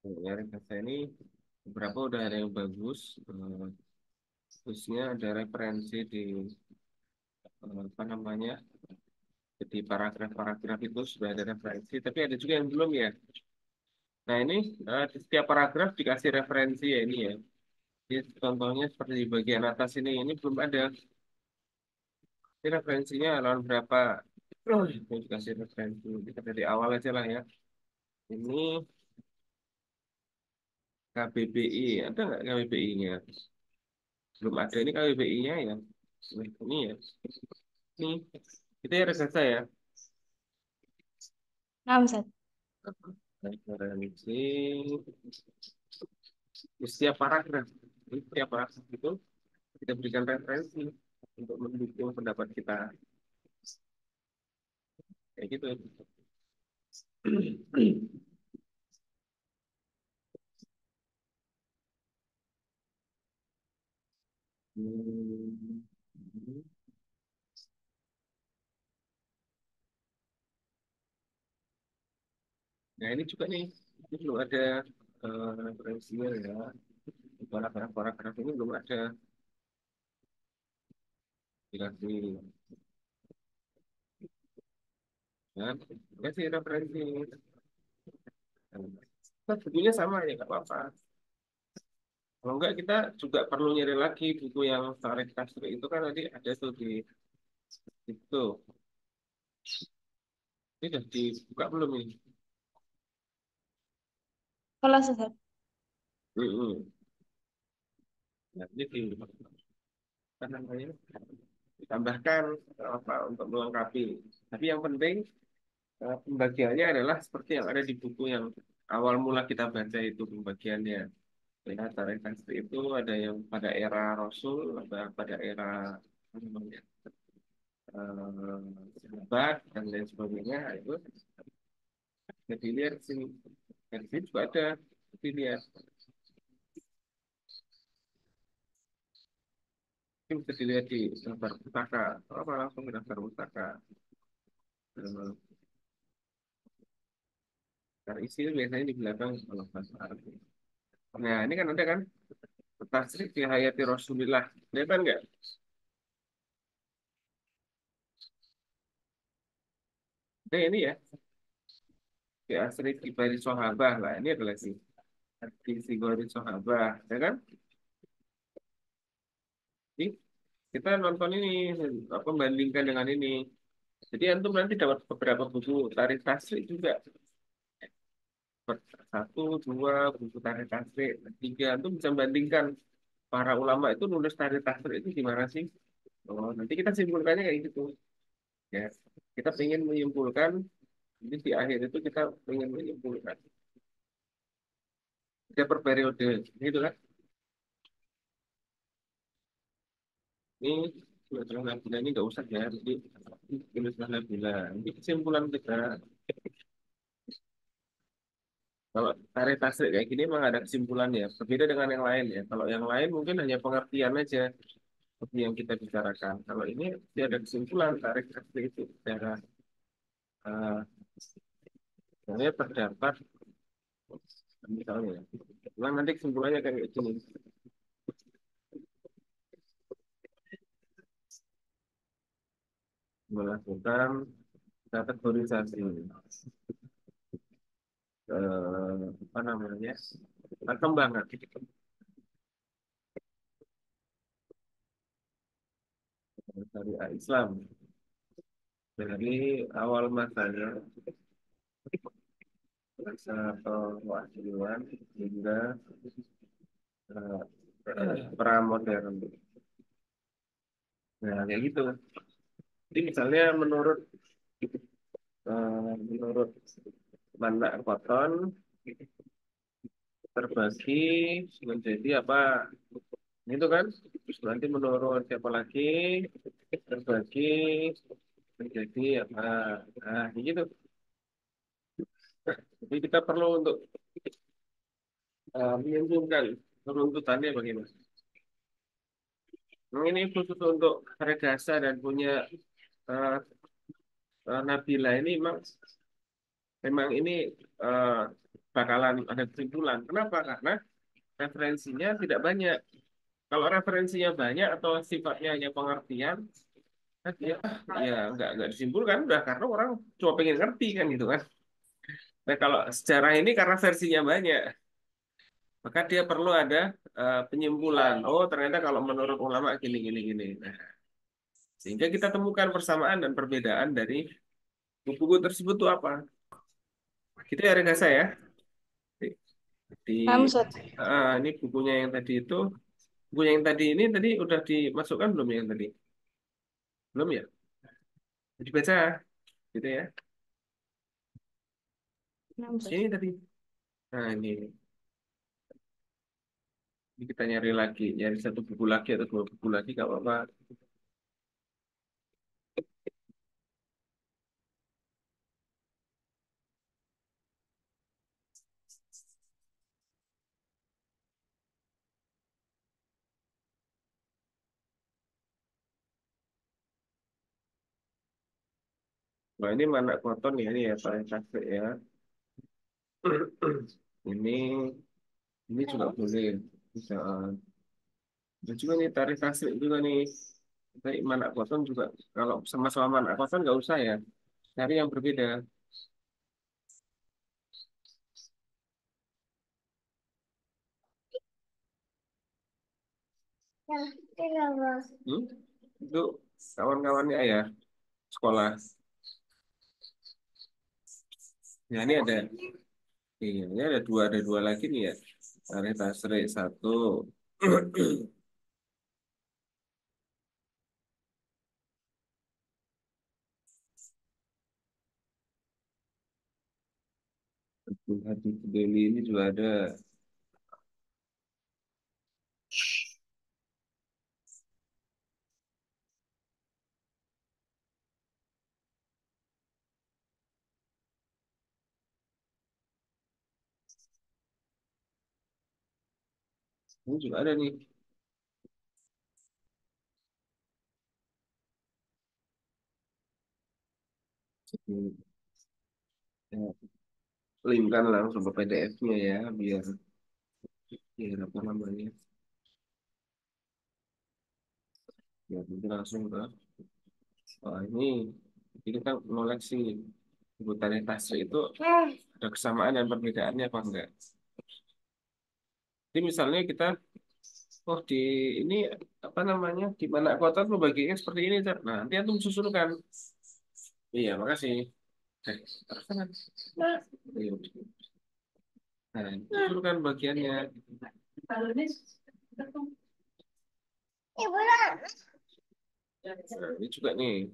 Nyari bahasa ini beberapa udah ada yang bagus. Khususnya ada referensi di apa namanya, di paragraf-paragraf itu sudah ada referensi, tapi ada juga yang belum ya. Nah ini di setiap paragraf dikasih referensi ya ini ya. Jadi, contohnya seperti di bagian atas ini belum ada. Ini referensinya halaman berapa? Ini dikasih referensi. Kita dari awal aja lah ya. Ini KBBI, ada nggak KBBI-nya? Belum ada, ini KBBI-nya ya. Ini ya. Ini kita ya referensi ya. Nah, Ustaz. Referensi di setiap paragraf. Di setiap paragraf itu kita berikan referensi untuk mendukung pendapat kita. Kayak gitu. Hmm. Nah ini juga nih, ini belum ada referensinya ya. Di paragraf-paragraf ini belum ada dikasih kan. Kasih referensi. Nah, bukunya sama ya, nggak apa-apa. Kalau enggak kita juga perlu nyari lagi buku yang Tarek Tasri itu kan tadi ada tuh di itu. Ini udah dibuka belum ini? Kelas, Ustaz. Hmm. Nah, ini di apa namanya? Ditambahkan apa untuk melengkapi. Tapi yang penting pembagiannya adalah seperti yang ada di buku yang awal mula kita baca itu pembagiannya. Ya, Tarek Tasri itu ada yang pada era Rasul, ada pada era apa namanya, sahabat dan lain sebagainya itu jadi lihat sini. Dan di sini juga ada dilihat. Ini bisa dilihat di daftar pustaka. Apa langsung ke daftar pustaka. Eh, Karena isi itu biasanya di belakang kalau bahasa Arab. Nah, ini kan ada kan tasrik fi hayati Rasulillah. Kelihatan nggak? Nah, ini ya. Fi asri kibari sahabah lah. Ini adalah si kategori sahabah. Ya kan? Jadi, kita nonton ini, apa bandingkan dengan ini. Jadi antum nanti dapat beberapa buku tarikh tasrik juga. Satu, dua, buku tarikh tasrik. Tiga, antum bisa bandingkan para ulama itu nulis tarikh tasrik itu gimana sih? Oh, nanti kita simpulkannya kayak gitu. Ya, kita ingin menyimpulkan, jadi di akhir itu kita ingin menyimpulkan. Kita per periode, gitu kan? Ini sudah bulan ini nggak usah ya, jadi ini sudah bulan. Ini kesimpulan kita. Kalau tarik tasrik kayak gini memang ada kesimpulan ya, berbeda dengan yang lain ya. Kalau yang lain mungkin hanya pengertian aja seperti yang kita bicarakan. Kalau ini dia ada kesimpulan tarik tasrik itu secara sebenarnya terdapat misalnya. Ya. Nah, nanti kesimpulannya kayak gini. Melakukan kategorisasi apa namanya, perkembangan dari Islam dari awal masanya masa kewasilan hingga pramodern. Nah kayak gitu. Jadi misalnya menurut Banda Koton terbagi menjadi apa itu kan, terus nanti menurut siapa lagi terbagi menjadi apa, nah gitu. Jadi kita perlu untuk menyimpulkan runtutannya bagaimana. Nah, ini khusus untuk Regasa dan punya uh, Nabila ini memang memang ini bakalan ada kesimpulan. Kenapa? Karena referensinya tidak banyak. Kalau referensinya banyak atau sifatnya hanya pengertian, kan dia ya nggak disimpulkan udah karena orang cuma pengen ngerti kan gitu kan. Nah kalau sejarah ini karena versinya banyak, maka dia perlu ada penyimpulan. Oh ternyata kalau menurut ulama gini gini gini. Nah, sehingga kita temukan persamaan dan perbedaan dari buku-buku tersebut itu apa. Gitu ya Regasa ya. Di Paham, Ustaz? ini bukunya yang tadi itu, bukunya yang tadi ini tadi udah dimasukkan belum yang tadi? Belum ya? Dibaca gitu ya. Paham, Ustaz. Ini tadi. Nah ini. Ini kita nyari lagi, nyari satu buku lagi atau dua buku lagi gak apa-apa. Nah ini mana koton ya, ini ya Pak Cafe ya. Ini juga boleh. Bisa. Dan juga nih tarif tasrik juga nih. Tapi mana koton juga kalau sama-sama mana koton nggak usah ya. Cari yang berbeda. Hmm? Itu kawan-kawannya ya sekolah. Ya ini ada, iya, ini ada dua lagi nih ya. Tarif tasrik satu. Hati Deli ini juga ada. Ini juga ada nih. Ya, linkkan langsung ke PDF-nya ya biar apa namanya biar nanti langsung ke ini kan ngoleksi kebutuhan tasri itu ada kesamaan dan perbedaannya apa enggak. Jadi misalnya kita oh di ini apa namanya di mana kota tuh bagiannya seperti ini Cak. Nah nanti antum susulkan. Iya makasih. Terus kan. Iya. Nah susulkan bagiannya. Nah, ini juga nih.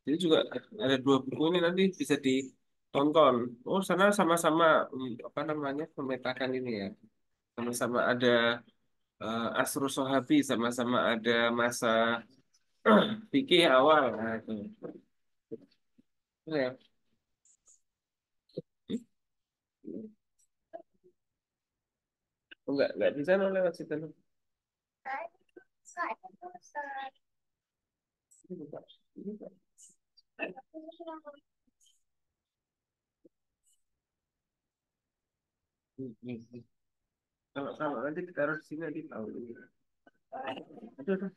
Jadi juga ada dua buku ini nanti bisa ditonton. Oh, sana sama-sama apa namanya memetakan ini ya. Sama-sama ada Asrul Sohabi, sama-sama ada masa fikih awal. Nah, itu. Itu ya. Enggak bisa no, lewat situ. No. Ini buka. Ini buka. Ini. Kalau nanti ditaruh di sini nanti tahu. Aduh.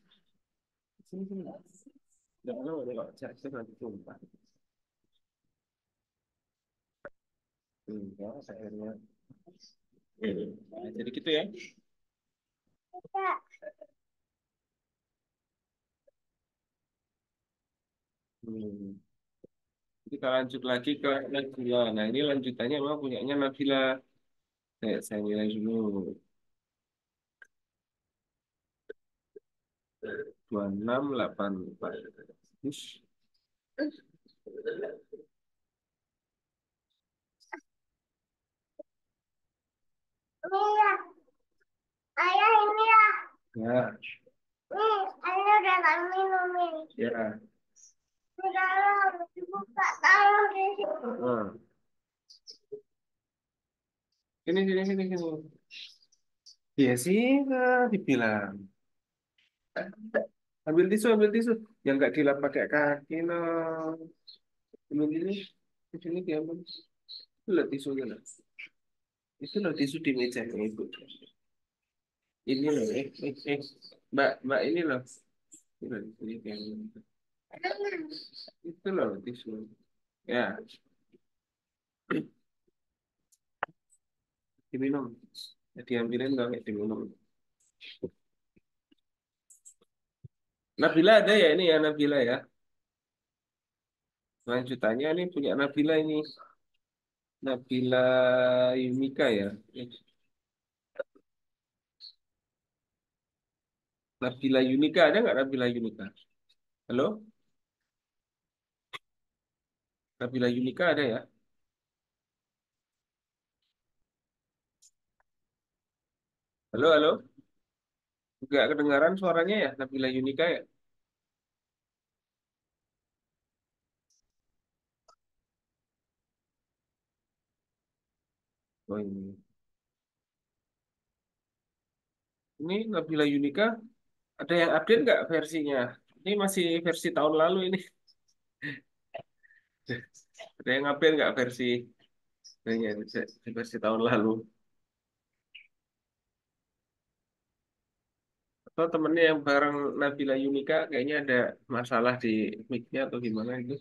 Sini sini. Nggak mau nih kalau cek nanti tumpah. Ya, sayangnya. Nah, jadi gitu ya. Hmm. Kita lanjut lagi ke Nabila. Nah, ini lanjutannya memang punyanya Nabila. Saya nilai dulu. 2684. Ush. Ayah ini ya. Ya. Ayah udah nggak minum ini. Ya. Udah dibuka taruh di sini. Sini. Iya sih, nggak dibilang. Ambil tisu. Yang nggak dilap pakai kaki, no. Ambil ini. Di sini diambil. Itu lah tisunya, lah. Itu loh tisu di mejanya ibu. Ini loh, mbak, mbak ini loh. Ini loh, ini kayak itu loh tisu. Ya, diminum. Ya, diambilin dong, ya, diminum. Nabila ada ya ini ya Nabila ya. Lanjutannya ini punya Nabila ini. Nabila Yumika ya. Nabila Yunika ada nggak Nabila Yunika? Halo? Nabila Yunika ada ya? Halo, halo? Nggak kedengaran suaranya ya Nabila Yunika ya? Oh, ini Nabila Yunika ada yang update nggak versinya? Ini masih versi tahun lalu ini. Ada yang update nggak versi versi tahun lalu? Atau temennya yang bareng Nabila Yunika kayaknya ada masalah di mic-nya atau gimana itu?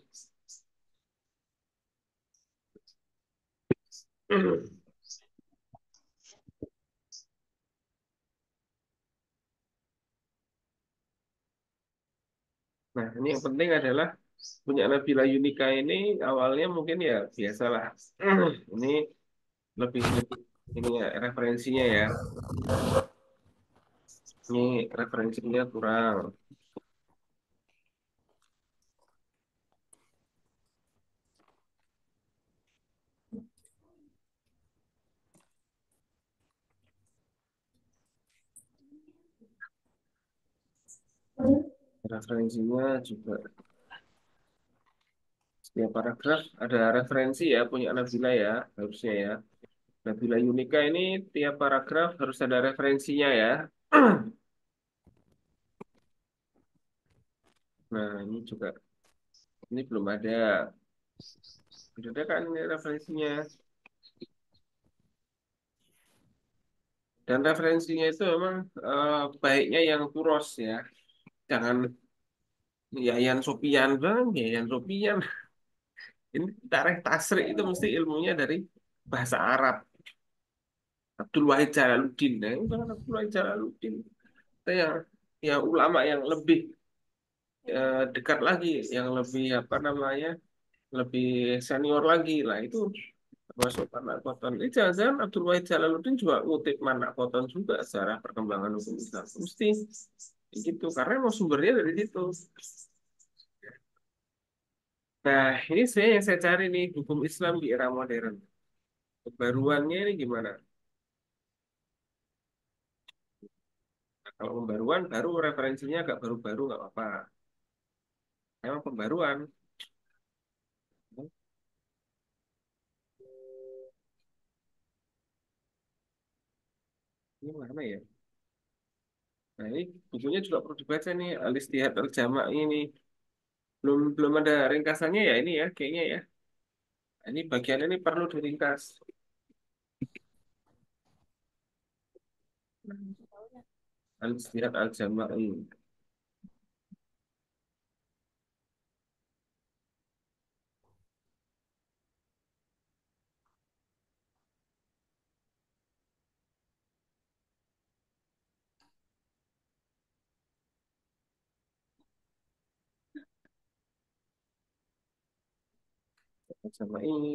Nah, ini yang penting adalah punya Nabila Yunika ini awalnya mungkin ya biasalah. Ini lebih ini ya referensinya ya. Ini referensinya kurang. Referensinya juga setiap paragraf ada referensi ya punya Nabila ya harusnya ya. Nabila Yunika ini tiap paragraf harus ada referensinya ya. Nah, ini juga ini belum ada. Sudah ada kan ini referensinya. Dan referensinya itu memang baiknya yang kuros ya. Jangan Yayan Sopian bang, Yayan Sopian. Ini tarikh tasrik itu mesti ilmunya dari bahasa Arab. Abdul Wahid Jalaluddin. Nah, itu kan Abdul Wahid Jalaluddin. Kita yang ulama yang lebih dekat lagi, yang lebih apa namanya, lebih senior lagi lah itu termasuk Manak Koton. Ini jangan-jangan Abdul Wahid Jalaluddin juga ngutip Manak Koton juga secara perkembangan hukum Islam. Mesti gitu, karena mau sumbernya dari situ. Nah, ini saya yang saya cari nih, hukum Islam di era modern. Kebaruannya ini gimana? Nah, kalau pembaruan, baru referensinya agak baru-baru nggak apa-apa. Emang pembaruan. Ini mana ya? Nah, ini bukunya juga perlu dibaca nih, Al-Istihad Al-Jama' ini. Belum belum ada ringkasannya ya ini ya, kayaknya ya. Nah, ini bagian ini perlu diringkas. Al-Istihad Al-Jama' ini. Al-Jama' ini.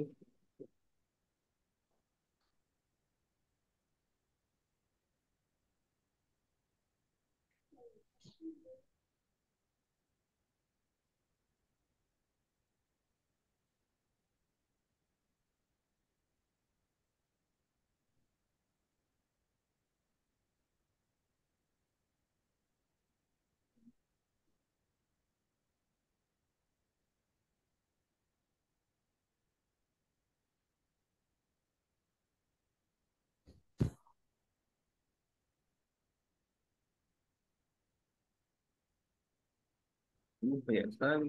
Ini banyak sekali.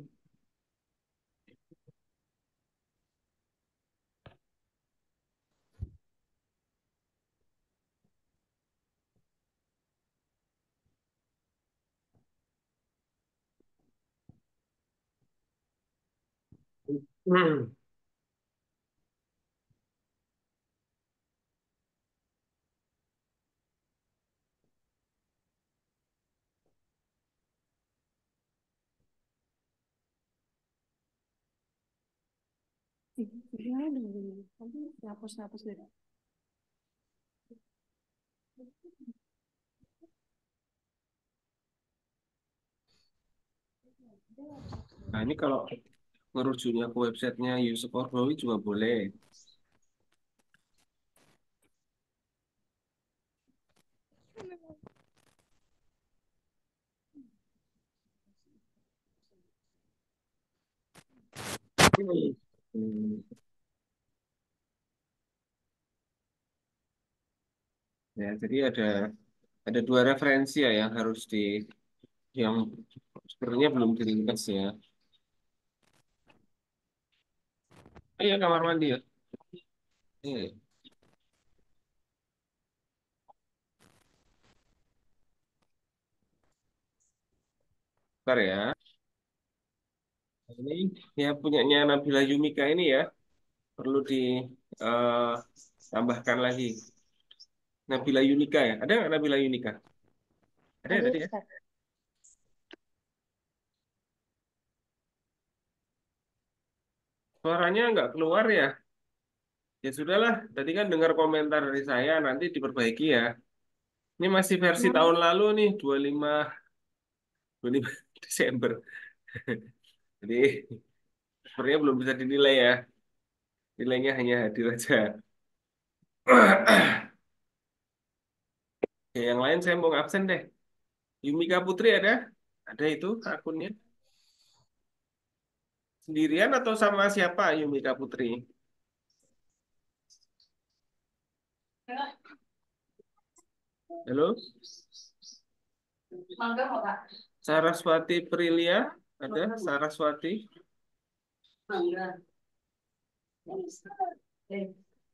Hmm. Gimana dong? Nanti hapus-hapus deh. Nah, ini kalau ngerujuknya ke websitenya Yusuf Orbawi juga boleh. Hmm. Ya, jadi ada dua referensi ya yang harus yang sebenarnya belum diringkas ya. Iya, kamar mandi ya. Iya, bentar ya. Ini ya punyanya Nabila Yumika ini ya perlu ditambahkan lagi. Nabila Yunika ya. Ada nggak Nabila Yunika? Ada ya Ada tadi ya? Ustaz. Suaranya nggak keluar ya. Ya sudahlah, tadi kan dengar komentar dari saya, nanti diperbaiki ya. Ini masih versi Kenapa? tahun lalu nih, 25 Desember. Jadi sepertinya belum bisa dinilai ya. Nilainya hanya hadir aja. Ya, yang lain saya mau absen deh. Yumika Putri ada? Ada itu akunnya. Sendirian atau sama siapa Yumika Putri? Halo? Saraswati Prilia? Ada Saraswati?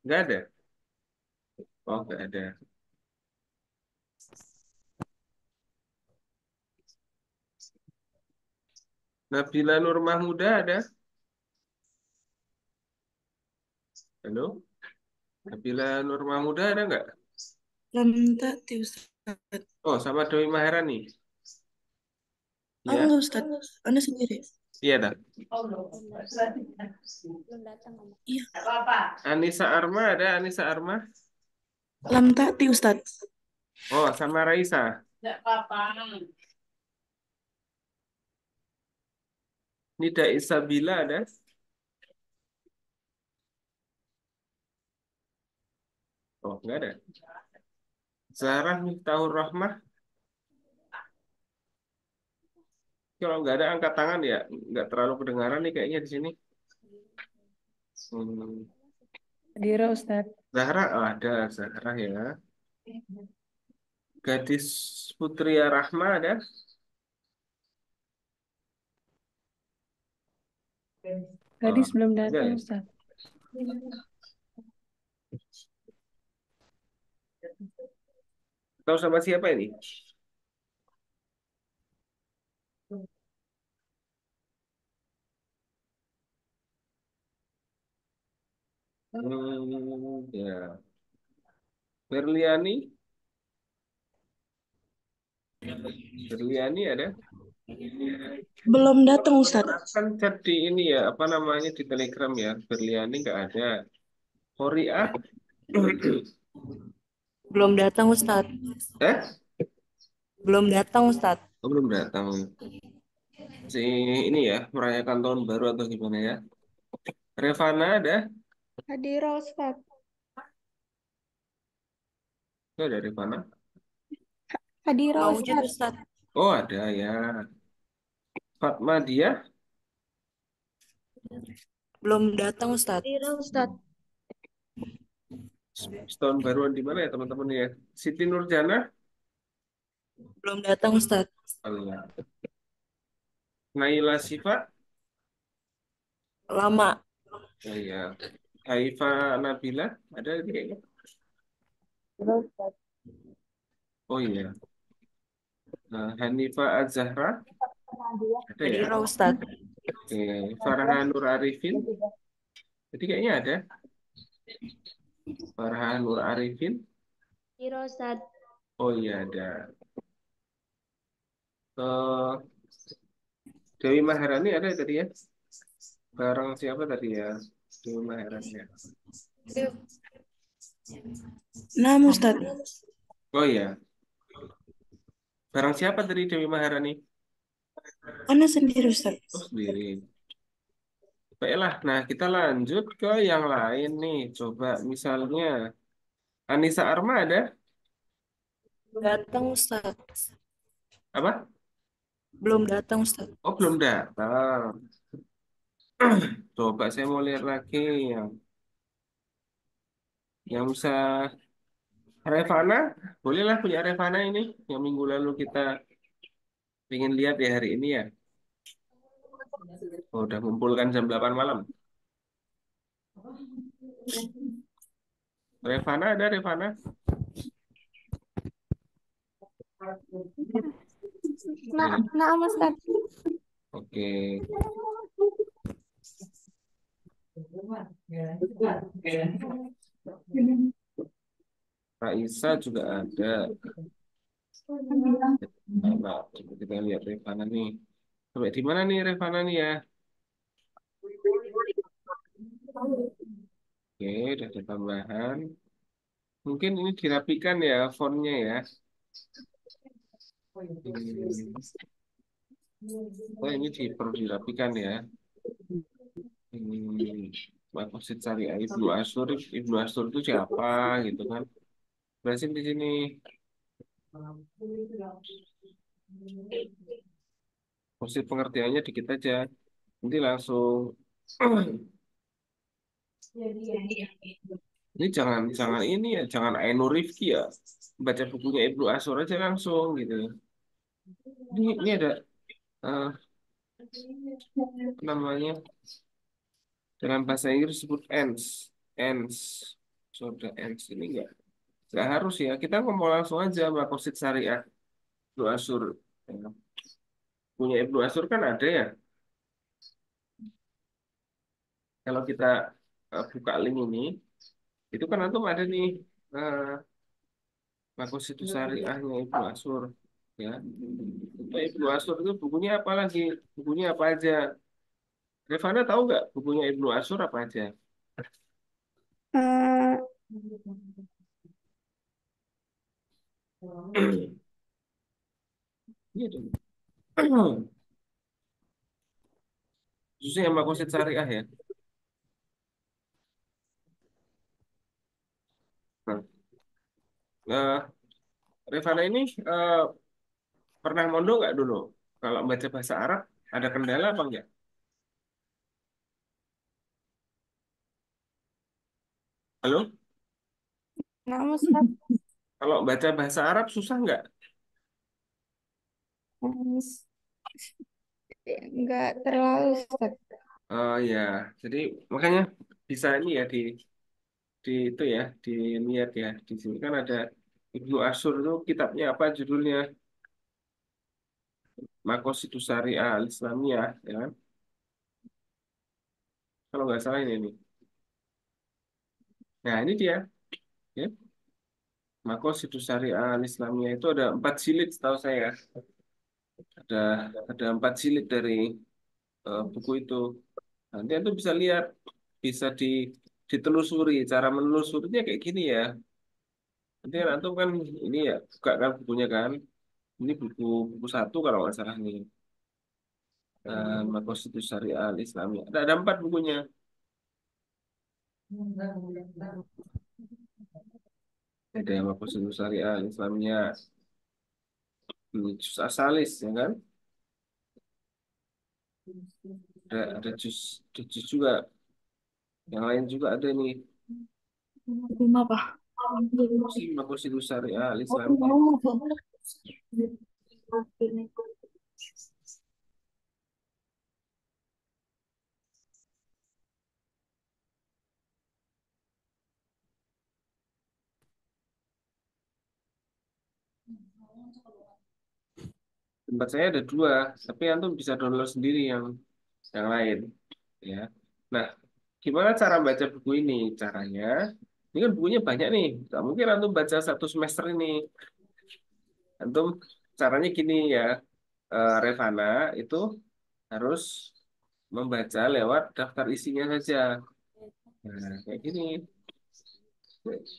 Nggak ada? Oh, nggak ada. Nabila Nur Mahmuda ada? Halo? Nabila Nur Mahmuda ada nggak? Lantak ti Ustaz. Oh, sama Dewi Maharani. Oh Iya, enggak Ustaz. Anda sendiri. iya dah. Iya. Anissa Arma ada Anissa Arma. Lam ti Ustaz. Oh, sama Raisa. Nida Isabila ada. Oh, nggak ada. Zahra Miftahur Rahmah. Kalau nggak ada angkat tangan ya, nggak terlalu kedengaran nih kayaknya di sini. Hmm. Hadira Ustaz. Zahra, oh, ada Zahra ya. Gadis Putria Rahma ada. Oh, Gadis belum ada datang ya. Ustaz. Tahu sama siapa ini? Ya. Berliani, Berliani ada. Belum datang Ustaz. Kan chat di ini ya, apa namanya di Telegram ya. Berliani nggak ada. Korea, Belum datang Ustaz. eh? Belum datang Ustaz. Oh, belum datang. Si ini ya, merayakan tahun baru atau gimana ya? Revana ada? Hadira Ustaz. Nggak ada Revana. Hadira Mawujud Ustaz. Ustaz. Oh, ada ya. Fatma dia Belum datang Ustaz. Hadira Ustaz. tahun baruan di mana ya teman-teman ya? Siti Nurjana, Belum datang Ustaz. Allah. Naila Syifa, Lama. oh ya. Haifa Nabila, ada ini kayaknya. Belum Ustaz. Oh iya. Hanifa Az-Zahra, ada ya. Hadira Ustaz. Oke, Farhan Nur Arifin. Jadi kayaknya ada Farhan Nur Arifin. Zero, Ustaz. Oh iya ada. Eh, Dewi Maharani ada tadi ya? Barang siapa tadi ya? Dewi Maharani ya. Enam, Ustaz. Oh iya, barang siapa tadi Dewi Maharani? Ana sendiri, Ustaz. Oh sendiri. Baiklah, nah kita lanjut ke yang lain nih. Coba misalnya Anissa Arma ada? Datang, Ustaz. Apa? Belum datang, Ustaz. Oh belum datang. Coba saya mau lihat lagi yang bisa Revana. Bolehlah punya Revana ini yang minggu lalu kita ingin lihat ya hari ini ya. Oh, udah ngumpulkan jam 8 malam. Revana ada Revana? Nah, Oke. nah, Ustaz. Oke. Raisa juga ada. Nah, coba kita lihat Revana nih. Sampai di mana nih Revana nih ya? Oke, udah ada tambahan. Mungkin ini dirapikan ya fontnya ya. Oh, ini perlu dirapikan ya. Hmm, Makosid Syariah Ibnu Asyur. Ibnu Asyur itu siapa gitu kan? Berarti di sini maksud pengertiannya dikit aja. Nanti langsung ini jangan jangan ini ya, jangan Ainur Rifki ya. Baca bukunya Ibnu Asyur aja langsung gitu. Ini ada eh, apa namanya dalam bahasa Inggris disebut ends, ends. Sudah ends ini nggak harus ya. Kita ngomong langsung aja Makosid Syariah Ibnu Asyur. Ya. Punya Ibnu Asyur kan ada ya. Kalau kita buka link ini, itu kan antum ada nih eh, Makosid Syariahnya Ibnu Asyur. Ya, nah, Ibnu Asyur itu bukunya apa lagi? Bukunya apa aja? Revana tahu nggak bukunya Ibnu Asyur apa aja? Eh, Iya dong. Khususnya yang Makosid Syariah ya. Nah, Revana ini pernah mondok nggak dulu? Kalau baca bahasa Arab ada kendala apa enggak? Halo? nah, Ustaz. Kalau baca bahasa Arab susah nggak? Enggak terlalu, Ustaz. Oh ya, jadi makanya bisa ini ya di itu ya dilihat ya di sini kan ada Ibnu Asyur itu kitabnya apa judulnya Maqasidus Syariah Al Islamiyah ya kan? Kalau nggak salah ini nih. Nah ini dia ya Maqasidus Syariah Al Islamiyah itu ada 4 jilid setahu saya ada ada 4 jilid dari buku itu. Nanti itu bisa lihat bisa ditelusuri cara menelusurinya kayak gini ya. Nanti kan antum kan ini ya buka kan bukunya kan. Ini buku buku satu kalau nggak salah nih. Maqasidus Syariah Al Islamiyah. Ada 4 bukunya. Ada yang Maqasidus Syariah Al Islamiyah. Juz Asalis ya kan. Ada juz juga. Yang lain juga ada nih. Lima, Pak. Si Maqasidus Syariah Al Islamiyah. Tempat saya ada 2, tapi antum bisa download sendiri yang yang lain, ya. Nah, gimana cara baca buku ini? Caranya, ini kan bukunya banyak nih. Gak mungkin antum baca satu semester ini. Antum caranya gini ya, Revana itu harus membaca lewat daftar isinya saja. Nah, kayak gini.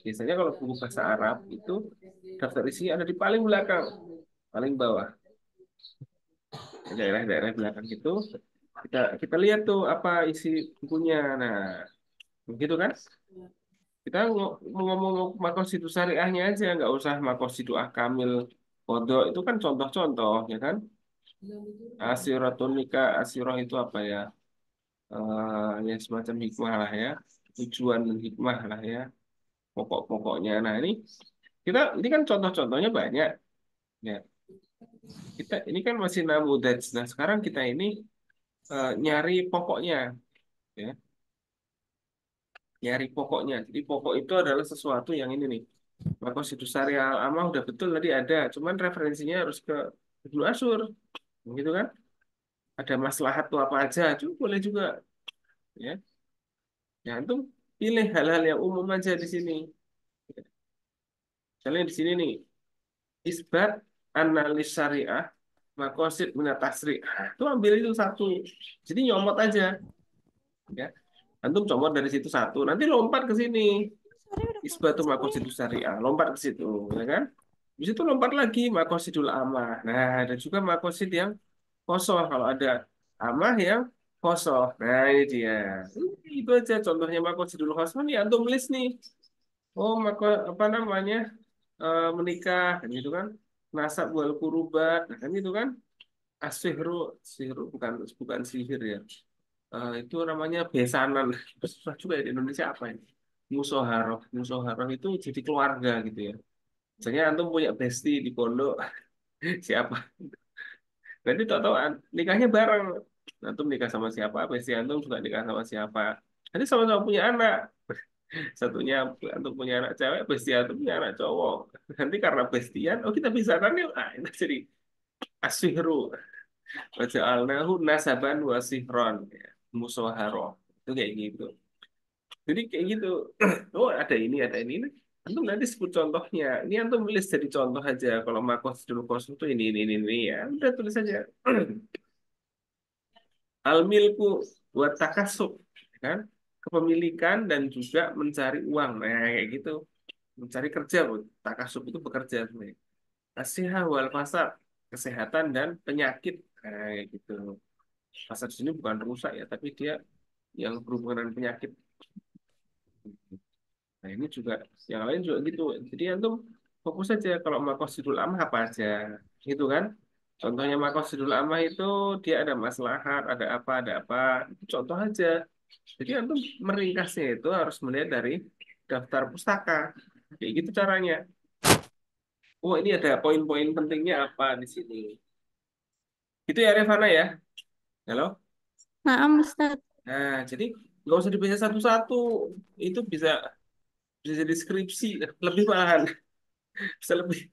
Biasanya kalau buku bahasa Arab itu daftar isinya ada di paling belakang, paling bawah, daerah-daerah belakang itu. Kita lihat tuh apa isi bukunya. Nah, begitu kan? Kita ngomong makosidu syariahnya aja, nggak usah makosidu akamil kodok itu kan contoh-contoh, ya kan? Asiratun nikah, asirah itu apa ya? Ya semacam hikmah lah ya, tujuan dan hikmah lah ya, pokok-pokoknya. Nah ini kan contoh-contohnya banyak. Ya, kita ini kan masih namudaj. Nah sekarang kita ini nyari pokoknya, ya, nyari pokoknya. Jadi pokok itu adalah sesuatu yang ini nih. Maka situs syariah al-ammah udah betul tadi ada, cuman referensinya harus ke Ibnu Asyur, gitu kan? Ada maslahat tuh apa aja, itu boleh juga, ya. Ya, itu pilih hal-hal yang umum aja di sini. Misalnya di sini nih, isbat analis syariah, makosid minat tasri. Nah, itu ambil itu satu. Jadi nyomot aja, ya. Antum comot dari situ satu, nanti lompat ke sini. Isbatu makosidus syariah, lompat ke situ, ya kan? Di situ lompat lagi makosidul amah. Nah, ada juga makosid yang kosong kalau ada amah yang kosong. Nah, ini dia. Itu aja contohnya makosidul kosong nih, antum list nih. Oh, maka apa namanya? Menikah, kan gitu kan? Nasab wal kurubat, nah, kan gitu kan? Asihru, sihru bukan bukan sihir ya. Itu namanya besanan. Susah juga ya di Indonesia apa ini? Musoharoh. Musoharoh itu jadi keluarga gitu ya. Misalnya antum punya bestie di pondok, siapa? Nanti tahu-tahu nikahnya bareng. Antum nikah sama siapa? Bestie antum juga nikah sama siapa? Nanti sama-sama punya anak. Satunya antum punya anak cewek, bestie antum punya anak cowok. Nanti karena bestian, oh kita bisa kan yuk. Ah, itu jadi asihru. Waja'alnahu nasaban wa sihron. Ya. Musoharoh. Itu kayak gitu. Jadi kayak gitu. Oh, ada ini. Antum nanti sebut contohnya. Ini antum tulis jadi contoh aja. Kalau makos dulu kos itu ini ya. Udah tulis aja. Al-milku buat takasub, kan? Kepemilikan dan juga mencari uang. Nah, kayak gitu. Mencari kerja, Bu. Takasub itu bekerja sebenarnya. Asihah wal fasad, kesehatan dan penyakit. Nah, kayak gitu. Fasad di sini bukan rusak ya, tapi dia yang berhubungan dengan penyakit. Nah ini juga yang lain juga gitu. Jadi antum fokus saja kalau makosidul amah apa aja, gitu kan? Contohnya makosidul amah itu dia ada maslahat, ada apa, itu contoh aja. Jadi antum meringkasnya itu harus melihat dari daftar pustaka. Kayak gitu caranya. Oh ini ada poin-poin pentingnya apa di sini. Itu ya Revana ya. Halo. Naam, Ustaz. Nah jadi nggak usah dibaca satu-satu. Itu bisa bisa jadi skripsi lebih malahan. Bisa lebih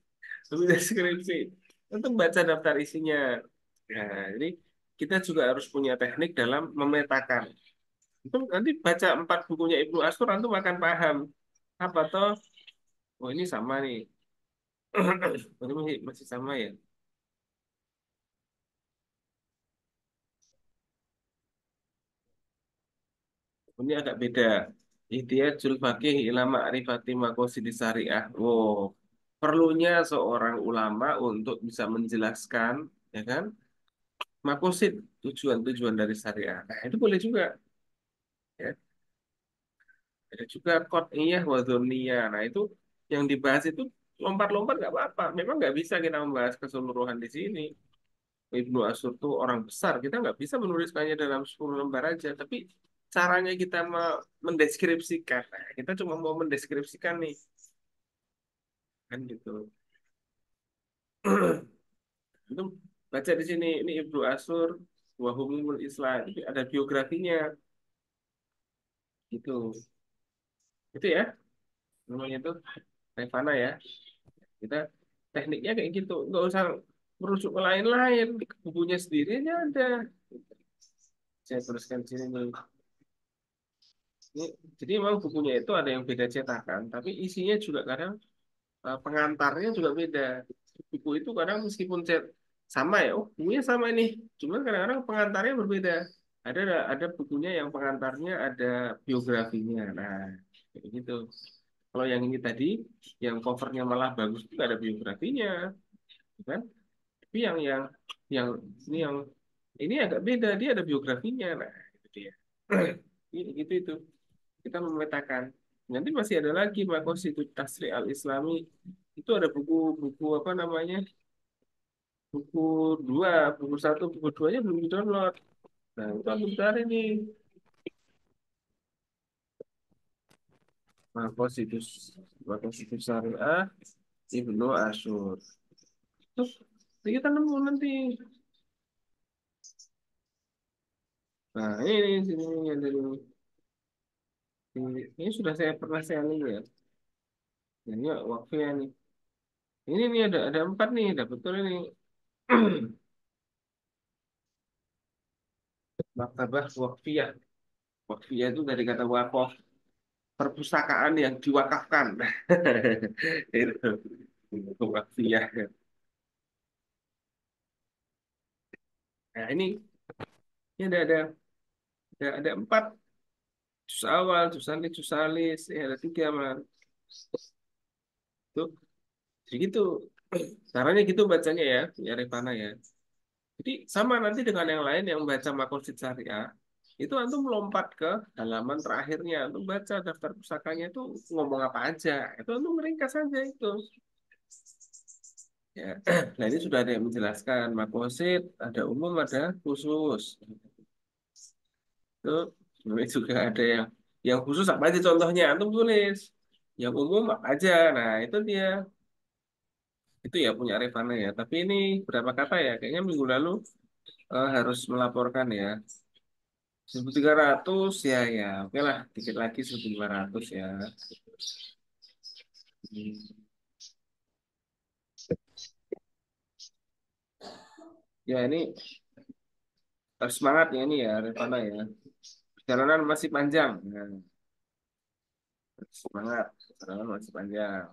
deskripsi untuk baca daftar isinya. Nah, jadi kita juga harus punya teknik dalam memetakan. Itu nanti baca 4 bukunya Ibnu Ashur, nanti akan paham apa toh. Oh ini sama nih. Oh, ini masih sama ya. Oh, ini agak beda. Ihtiyajul faqih ila ma'rifati maqasidis syariah. Oh, perlunya seorang ulama untuk bisa menjelaskan, ya kan? Makosid, tujuan-tujuan dari syariah. Nah, itu boleh juga. Ya. Ada juga qat'iyah wa dzanniyah. Nah, itu yang dibahas itu lompat-lompat nggak apa-apa. Memang nggak bisa kita membahas keseluruhan di sini. Ibnu Asyur itu orang besar. Kita nggak bisa menuliskannya dalam 10 lembar aja. Tapi caranya kita mendeskripsikan. Nah, kita cuma mau mendeskripsikan nih. Kan gitu. Itu baca di sini. Ini Ibnu Asyur. Wahumul Islam. Itu ada biografinya. Gitu. Itu ya. Namanya itu Revana ya. Kita tekniknya kayak gitu, nggak usah merujuk ke lain-lain, bukunya sendiri aja ada. Saya tuliskan di sini nih. Ini, jadi memang bukunya itu ada yang beda cetakan, tapi isinya juga kadang pengantarnya juga beda. Buku itu kadang meskipun sama ya, oh bukunya sama ini, cuman kadang-kadang pengantarnya berbeda. Ada bukunya yang pengantarnya ada biografinya. Nah, kayak gitu. Kalau yang ini tadi, yang covernya malah bagus juga ada biografinya, kan? Tapi yang ini agak beda, dia ada biografinya. Nah, itu dia. Gitu itu. Kita memetakan. Nanti masih ada lagi Maqasidut Tasri al-Islami. Itu ada buku-buku apa namanya? Buku dua, buku satu, buku duanya belum di-download. Nah, itu aku cari nih. Maqasidus Maqasidus Syariah Ibnu Asyur. Terus kita nemu nanti. Nah, ini sini yang dari ini sudah saya pernah sharing ya. Ini waktunya nih. Ini nih ada empat nih, ada betul ini. Maktabah Waqfiyah. Waqfiyah itu dari kata wakaf, perpustakaan yang diwakafkan. Itu Waqfiyah. Nah, ini ada empat juz awal, juz salis, juz salis. Ada tiga man. Tuh, jadi gitu. Caranya gitu bacanya ya, ya Rifana ya. Jadi sama nanti dengan yang lain yang baca Makosid Syariah, itu antum lompat ke halaman terakhirnya, antum baca daftar pusakanya itu ngomong apa aja, itu antum meringkas saja itu. Ya, nah ini sudah ada yang menjelaskan Makosid, ada umum, ada khusus. Itu sebenarnya juga ada yang khusus apa aja contohnya, antum tulis. Yang umum apa aja, nah itu dia. Itu ya punya Revana ya. Tapi ini berapa kata ya? Kayaknya minggu lalu harus melaporkan ya. 1.300 ya ya. Oke lah, dikit lagi 1.500 ya. Hmm. Ya ini harus semangat ya ini ya Revana ya. Perjalanan masih panjang. Nah, harus semangat. Perjalanan masih panjang.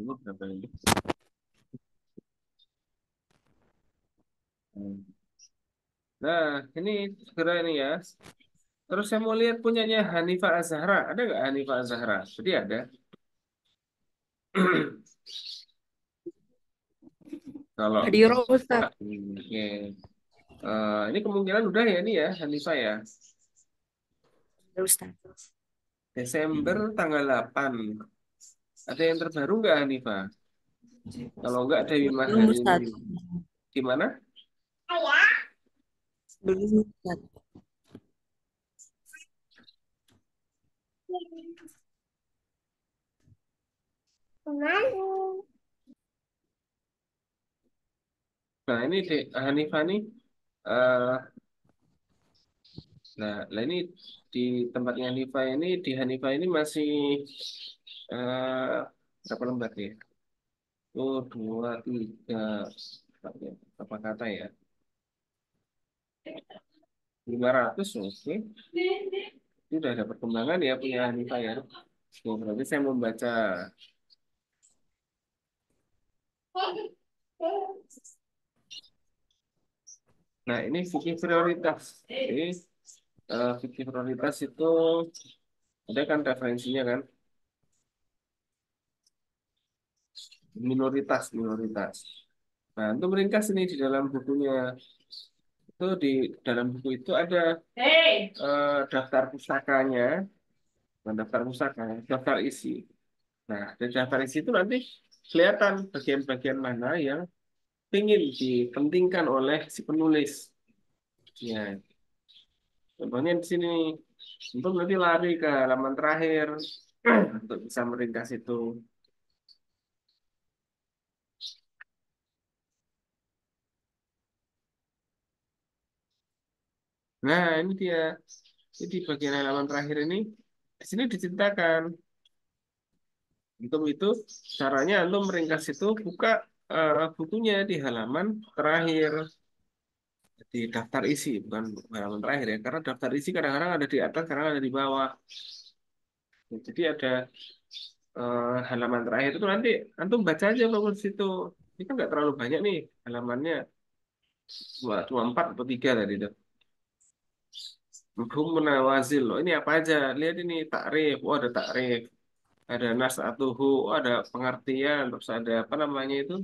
Ini berapa ini? Hmm. Nah, ini segera ini ya. Terus saya mau lihat punyanya Hanifah Azhara. Ada nggak Hanifah Azhara? Jadi ada. Kalau Hadiro Ustaz. oke. Ini kemungkinan udah ya ini ya Hanifah ya. Ya, Ustaz. Desember tanggal 8. Ada yang terbaru nggak Hanifah? Kalau nggak Dewi Belum Maharani. Ustaz. Gimana? Belum Ustaz. Nah ini Hanifah nih. eh nah ini di tempatnya Hanifah ini di Hanifah ini masih eh berapa lembar ya? Oh dua tiga apa kata ya? 500 oke. Ini udah ada perkembangan ya punya Hanifah ya. Oh, berarti saya membaca. Nah ini fikih prioritas. Jadi fikih prioritas itu ada kan referensinya kan minoritas. Nah untuk meringkas ini di dalam bukunya itu di dalam buku itu ada daftar pustakanya, nah, daftar pustaka, daftar isi. Nah dari daftar isi itu nanti kelihatan bagian-bagian mana yang ingin dipentingkan oleh si penulis. Ya, contohnya di sini untuk nanti lari ke halaman terakhir untuk bisa meringkas itu. Nah, ini dia. Jadi bagian halaman terakhir ini Di sini diceritakan antum itu caranya antum meringkas itu buka bukunya di halaman terakhir di daftar isi bukan halaman terakhir ya karena daftar isi kadang-kadang ada di atas kadang ada di bawah. Jadi ada halaman terakhir itu nanti antum baca aja bagus situ. Ini kan nggak terlalu banyak nih halamannya cuma empat atau tiga tadi itu. Mafhum munawazil loh. Ini apa aja? Lihat ini takrif. Oh ada takrif. Ada nas atuhu. Oh ada pengertian. Terus ada apa namanya itu?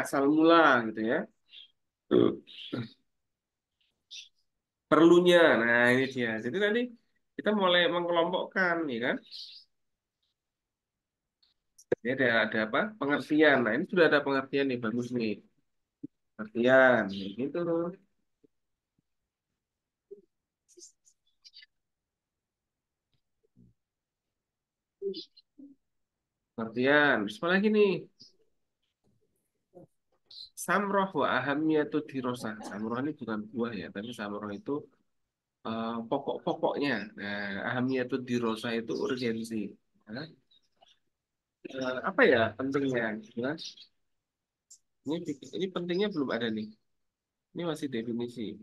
Asal mula gitu ya. Tuh. Perlunya. Nah ini dia. Jadi nanti kita mulai mengkelompokkan, ya kan? Jadi ada apa? Pengertian. Nah ini sudah ada pengertian nih. Bagus nih. Pengertian. Gitu. Pengertian. Terus apa lagi nih? Samroh wa ahamiyatu dirosah. Samroh ini bukan buah ya, tapi samroh itu pokok-pokoknya. Nah, ahamiyatu dirosah itu urgensi. Nah, apa ya pentingnya? Nah, ini pentingnya belum ada nih. Ini masih definisi.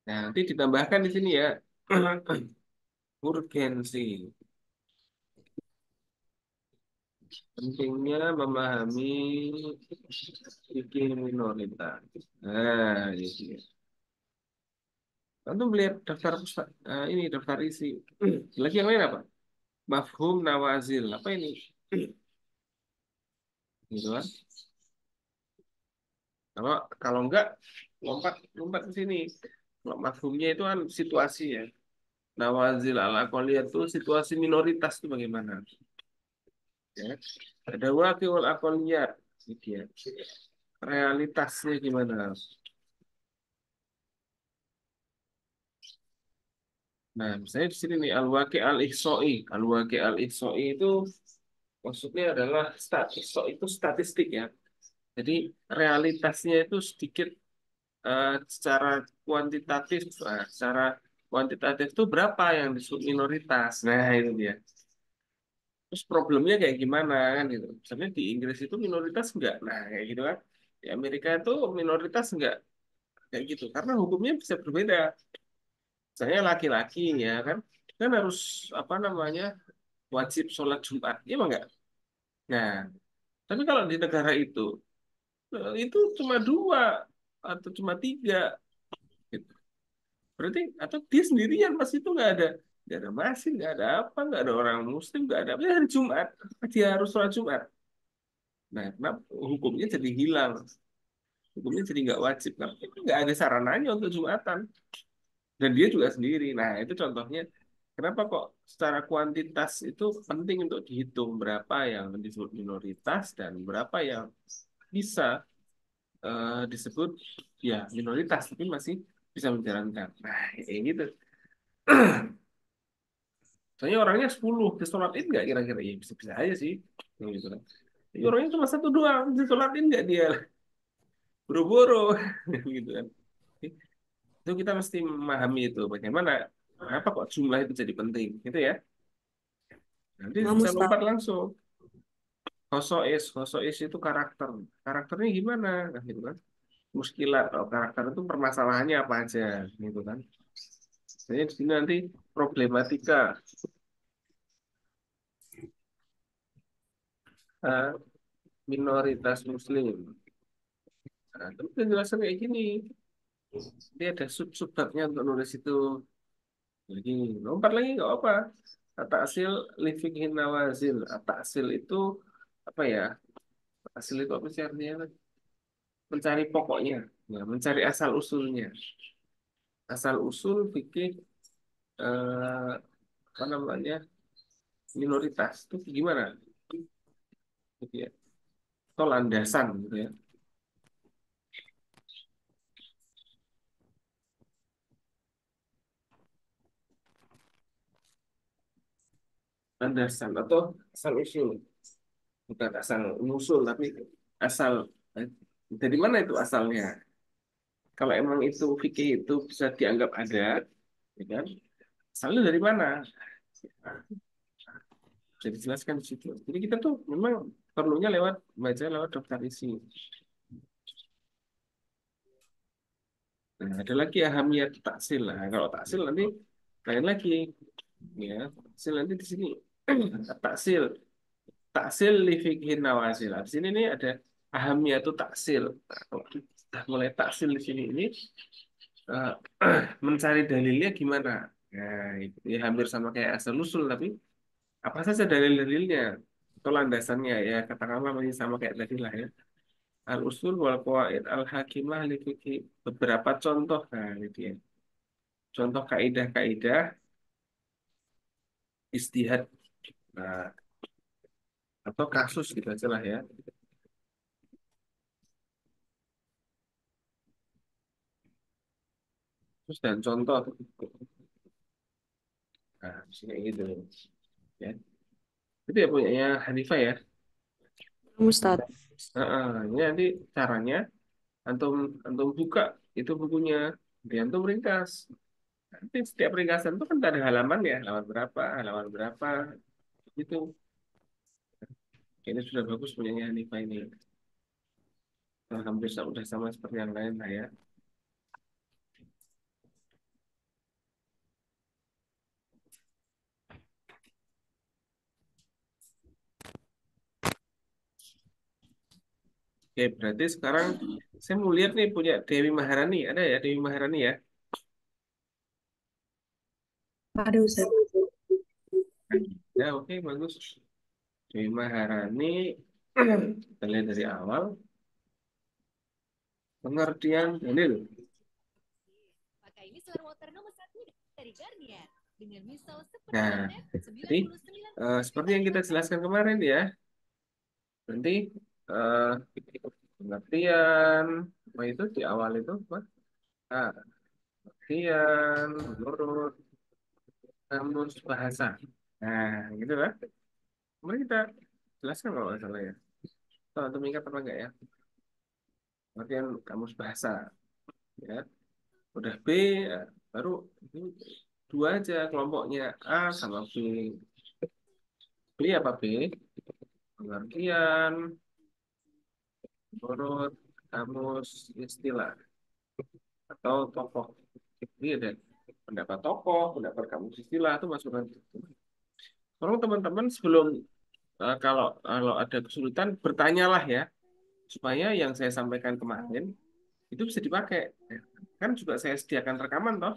Nah, nanti ditambahkan di sini ya. Urgensi. Pentingnya memahami fikih minoritas. Nah, ini. Tentu melihat daftar ini daftar isi. Lagi yang lain apa? Mafhum nawazil. Apa ini? Gitu kan? Kalau kalau enggak lompat lompat ke sini. Kalau mafhumnya itu kan situasi ya. Nawazil ala kuliah itu situasi minoritas itu bagaimana? Ya. Ada waqi'ul aqliyat. Ini dia. Realitasnya gimana? Nah, misalnya di sini nih al-waqi al-ihsoi. Al-waqi al-ihsoi itu maksudnya adalah itu statistik ya. Jadi realitasnya itu sedikit secara kuantitatif, secara kuantitatif itu berapa yang disebut minoritas. Nah, itu dia. Terus problemnya kayak gimana kan gitu. Misalnya di Inggris itu minoritas enggak. Nah, kayak gitu kan. Di Amerika itu minoritas enggak kayak gitu. Karena hukumnya bisa berbeda. Saya laki-laki ya kan harus apa namanya wajib sholat Jumat, iya emang enggak? Nah, tapi kalau di negara itu cuma dua atau cuma tiga, gitu. Berarti atau dia sendirian pas itu nggak ada masjid, nggak ada apa, nggak ada orang Muslim, nggak ada apa. Ya, hari Jumat dia harus sholat Jumat. Nah, kenapa hukumnya jadi hilang? Hukumnya jadi nggak wajib. Nah, itu nggak ada sarananya untuk Jumatan. Dan dia juga sendiri. Nah, itu contohnya. Kenapa kok secara kuantitas itu penting untuk dihitung berapa yang disebut minoritas dan berapa yang bisa disebut ya minoritas tapi masih bisa menjalankan. Nah, kayak gitu. Soalnya orangnya 10 disolatin nggak kira-kira? Ya bisa-bisa aja sih. Kayak gitu kan. Tapi orangnya cuma satu doang, disolatin nggak dia? Buru-buru. Gitu kan. Itu kita mesti memahami itu. Bagaimana, kenapa kok jumlah itu jadi penting. Gitu ya. Nanti Imam bisa Mustafa. lompat langsung. Hosois itu karakter. Karakternya gimana? Nah, gitu kan. Muskilat, oh, karakter itu permasalahannya apa aja. Gitu kan. Jadi di sini nanti problematika eh, minoritas Muslim. Nah, terus penjelasan kayak gini. Dia ada sub-subbabnya untuk nulis itu. Lagi lompat lagi nggak apa. Taksil living in nawazil. Taksil itu apa ya? Taksil itu apa sih artinya? Mencari pokoknya, ya, mencari asal usulnya. Asal usul fikih apa namanya minoritas itu gimana? Gitu ya. Atau landasan gitu ya. Landasan atau asal usul. bukan asal musul tapi asal eh, dari mana itu asalnya? Kalau emang itu fikih itu bisa dianggap ada, ya kan? Asalnya dari mana? Nah, bisa dijelaskan di situ. Jadi kita tuh memang perlunya lewat baca lewat daftar isi. Nah, ada lagi ahamiyat taksil. Nah, kalau taksil nanti lain lagi, ya. Taksil nanti di sini taksil, taksil li fikhin nawasil. Nah, di sini nih ada ahamiyat itu taksil. Nah, kalau kita mulai taksil di sini ini eh, mencari dalilnya gimana? Nah, itu ya hampir sama kayak asal usul, tapi apa saja dalil-dalilnya atau landasannya ya katakanlah masih sama kayak tadi lah ya. Al usul wal qawaid al hakimah li fikih. Beberapa contoh nah itu ya. Contoh kaidah-kaidah istihad nah, atau kasus gitu aja lah ya. Terus dan contoh nah di sini kayak gitu ya. Itu ya punyanya Hanifah ya. Ustadz. Ini nanti caranya antum antum buka itu bukunya, di antum ringkas. Nanti setiap ringkasan itu kan ada halaman ya, halaman berapa itu. Ini sudah bagus punyanya Hanifah ini. Hampir udah sama seperti yang lain lah ya. Oke, berarti sekarang saya mau lihat nih punya Dewi Maharani. Ada ya Dewi Maharani ya? Ada Ustadz. Ya, oke, bagus. Dewi Maharani, kita lihat dari awal. Pengertian dalil. Pakai micellar water nomor 1 dari Garnier. Dengan misal seperti Nah, Anda, jadi 99 seperti yang kita jelaskan kemarin ya, nanti eh, pengertian apa itu di awal itu apa? Ah, pengertian menurut kamus bahasa. Nah, gitu lah. Kemudian kita jelaskan kalau nggak salah ya. Atau antum ingat apa enggak ya? Pengertian kamus bahasa, ya. Udah B, ya, baru ini dua aja kelompoknya A sama B. B apa B? Pengertian menurut kamus istilah atau tokoh. Ini ada pendapat tokoh, pendapat kamus istilah itu masukan. Tolong teman-teman sebelum kalau kalau ada kesulitan bertanyalah ya supaya yang saya sampaikan kemarin itu bisa dipakai. Kan juga saya sediakan rekaman toh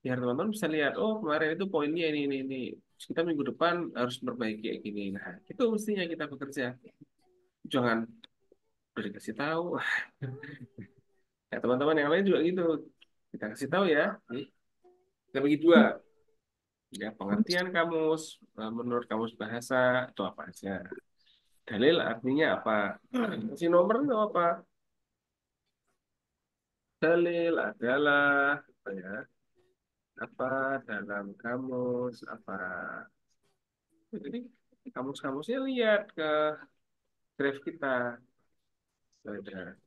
biar teman-teman bisa lihat oh kemarin itu poinnya ini. Terus kita minggu depan harus perbaiki kayak gini. Nah, itu mestinya kita bekerja. Jangan udah dikasih tahu. Ya, teman-teman yang lain juga gitu. Kita kasih tahu ya. Nih, kita bagi dua. Ya, pengertian kamus menurut kamus bahasa itu apa aja. Dalil artinya apa? Si nomor itu apa? Dalil adalah apa ya? Apa dalam kamus apa? Jadi kamus-kamusnya lihat ke drive kita. Ada,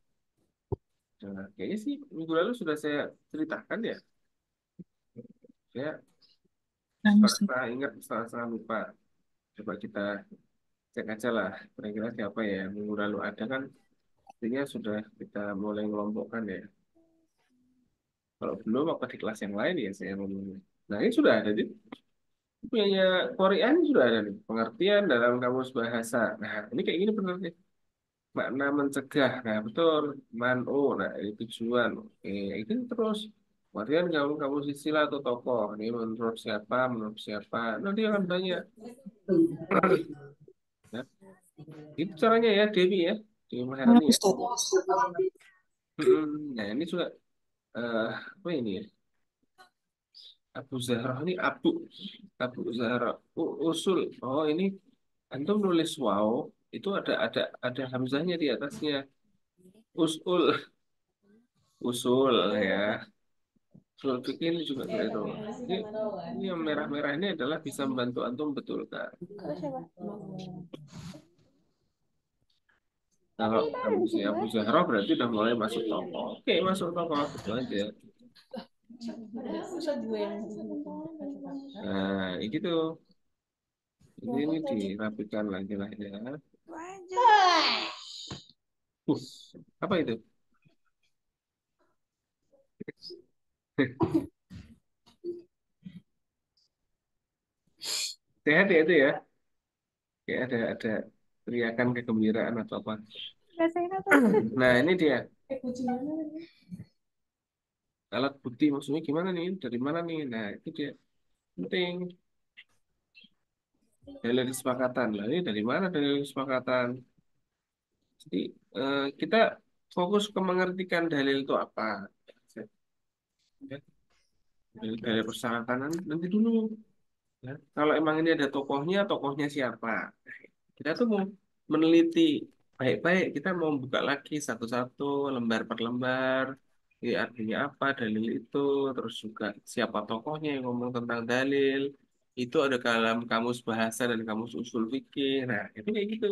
kayaknya sih minggu lalu sudah saya ceritakan ya. Saya Nah, Ustadz. setengah ingat setengah lupa. Coba kita cek aja lah. Kira-kira siapa ya yang minggu lalu ada kan? Artinya sudah kita mulai ngelompokkan ya. Kalau belum apa di kelas yang lain ya saya ngomongnya. Nah ini sudah ada nih. Punyanya Korea ini sudah ada nih. Pengertian dalam kamus bahasa. Nah ini kayak gini benar nih. Makna mencegah. Nah betul. Manu. Nah ini tujuan. Oke itu terus. Pengertian kamu istilah atau tokoh. Ini menurut siapa, menurut siapa. Nanti akan banyak. Ya. Itu caranya ya Dewi ya. Dewi Nah, Maharani ya. Ustadz. Nah ini juga apa ini ya? Abu Zahra ini Abu Zahra usul. Oh ini antum nulis wow itu ada hamzahnya di atasnya. Usul usul ya. Usul fikih ini juga kayak itu. Ini, ini yang merah-merah ini adalah bisa membantu antum betulkan. Kalau kamu si Abu Zahra berarti udah mulai masuk tokoh. Oke, masuk tokoh itu aja. Nah, ini tuh. Ini dirapikan lagi lah ya. Uh, apa itu? Sehat ya itu ya? Kayak ada teriakan kegembiraan atau apa? Nggak sehat. Nah, ini dia alat bukti maksudnya gimana nih? Dari mana nih? Nah, itu dia penting. Dalil kesepakatan. Lah, ini dari mana dalil kesepakatan? Jadi kita fokus ke mengertikan dalil itu apa. Ya, dalil persyaratan nanti dulu. Ya. Kalau emang ini ada tokohnya, tokohnya siapa? Kita tuh mau meneliti baik-baik, kita mau buka lagi satu-satu, lembar per lembar. Ini artinya apa dalil itu, terus juga siapa tokohnya yang ngomong tentang dalil. Itu ada dalam kamus bahasa dan kamus usul fikih. Nah, itu kayak gitu.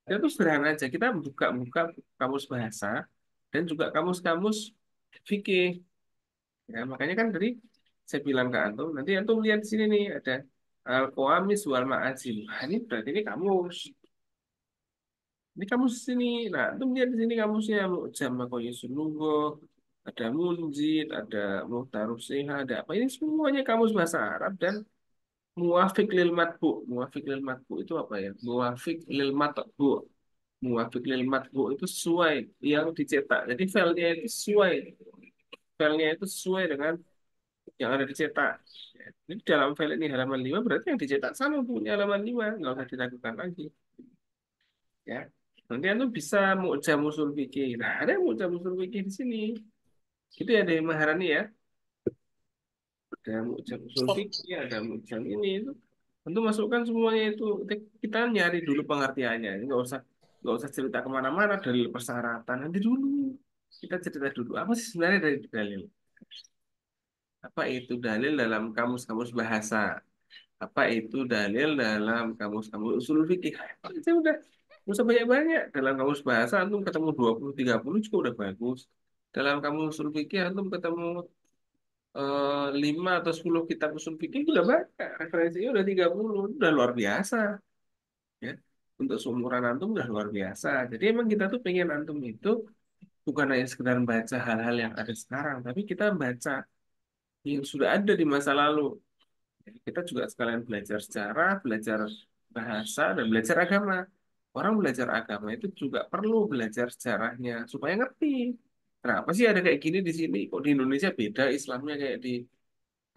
Itu tuh sederhana aja. Kita buka-buka kamus bahasa dan juga kamus-kamus fikih. Ya, makanya kan tadi saya bilang ke antum, nanti antum lihat di sini nih ada al-qawamis wal ma'azim. Nah, ini berarti ini kamus. Ini kamus sini. Nah, antum lihat di sini kamusnya Mu'jam Maqayisul Lugha, ada Munjid, ada Muhtarus Siha, ada apa ini semuanya kamus bahasa Arab dan muwafiq lil matbu. Muwafiq lil matbu itu apa ya? Muwafiq lil matbu. Muwafiq lil matbu itu sesuai yang dicetak. Jadi filenya itu sesuai. Filenya itu sesuai dengan yang ada dicetak. Ya, ini dalam file ini halaman 5 berarti yang dicetak sama punya halaman 5 nggak usah diragukan lagi. Ya. Nanti anda bisa mu'jam usul fikih. Nah, ada mu'jam usul fikih di sini. Itu ya dari Maharani ya. Ada mu'jam usul fikih, ada mu'jam ini itu. Tentu masukkan semuanya itu. Kita nyari dulu pengertiannya. Nggak usah cerita kemana-mana dari persyaratan. Nanti dulu kita cerita dulu apa sih sebenarnya dari dalil. Apa itu dalil dalam kamus-kamus bahasa? Apa itu dalil dalam kamus-kamus usul fikih? Saya udah nggak usah banyak-banyak. Dalam kamus bahasa antum ketemu 20 30 juga udah bagus. Dalam kamus usul fikih antum ketemu 5 atau 10 kitab usul fikih udah banyak. Referensinya udah 30 udah luar biasa ya. Untuk seumuran antum udah luar biasa. Jadi emang kita tuh pengen antum itu bukan hanya sekedar baca hal-hal yang ada sekarang, tapi kita baca yang sudah ada di masa lalu. Jadi kita juga sekalian belajar sejarah, belajar bahasa, dan belajar agama. Orang belajar agama itu juga perlu belajar sejarahnya supaya ngerti. Kenapa sih ada kayak gini di sini? Kok di Indonesia beda Islamnya kayak di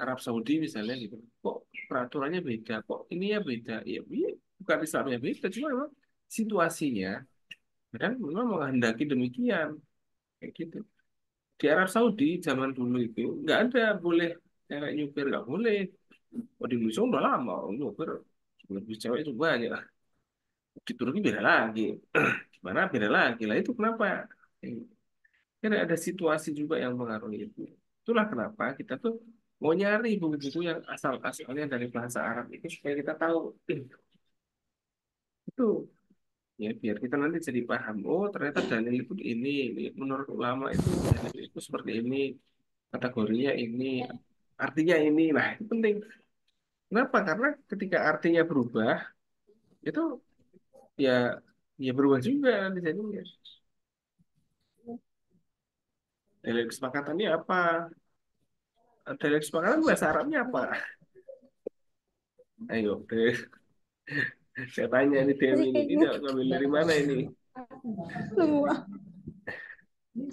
Arab Saudi misalnya gitu? Kok peraturannya beda? Kok ini ya beda? Ya, iya, bukan Islamnya beda, cuma memang situasinya dan memang menghendaki demikian kayak gitu. Di Arab Saudi zaman dulu itu nggak ada boleh cewek nyupir nggak boleh. Oh, di Indonesia udah lama, nyopir lebih cewek itu banyak. Di Turki beda lagi. Gimana beda lagi lah itu kenapa? Karena ada situasi juga yang mengaruhi itu. Itulah kenapa kita tuh mau nyari buku-buku yang asal-asalnya dari bahasa Arab itu supaya kita tahu itu ya biar kita nanti jadi paham. Oh ternyata dalil itu ini menurut ulama itu dalil itu seperti ini, kategorinya ini, artinya ini. Nah itu penting. Kenapa? Karena ketika artinya berubah itu ya ya berubah juga nanti jadinya. Dalil kesepakatannya apa? Dalil kesepakatan bahasa Arabnya apa? Ayo, saya tanya ini Dewi Masih ini kayaknya tidak ngambil dari mana ini? semua. Itu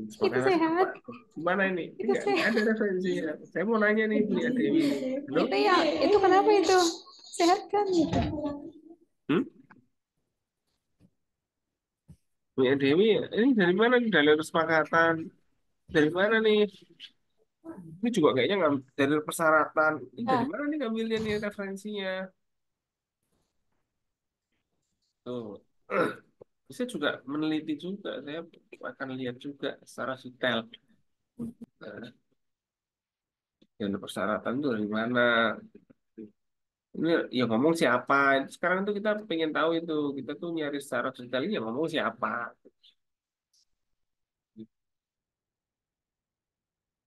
Kesepakatan apa? sehat. Gimana ini? Itu Enggak ada sehat. referensinya. Saya mau nanya nih punya Dewi ini. Halo? Itu ya, itu kenapa itu? Sehat kan? Hmm? Punya Dewi, ini dari mana nih dalil kesepakatan? Dari mana nih? Ini juga kayaknya nggak dari persyaratan. Ini dari Ah, mana nih ngambilnya nih referensinya? Tuh. Saya juga meneliti juga, saya akan lihat juga secara detail. Nah, dan persyaratan itu dari mana? Ini ya ngomong siapa. Sekarang tuh kita pengen tahu itu. Kita tuh nyari secara detail ya ngomong siapa.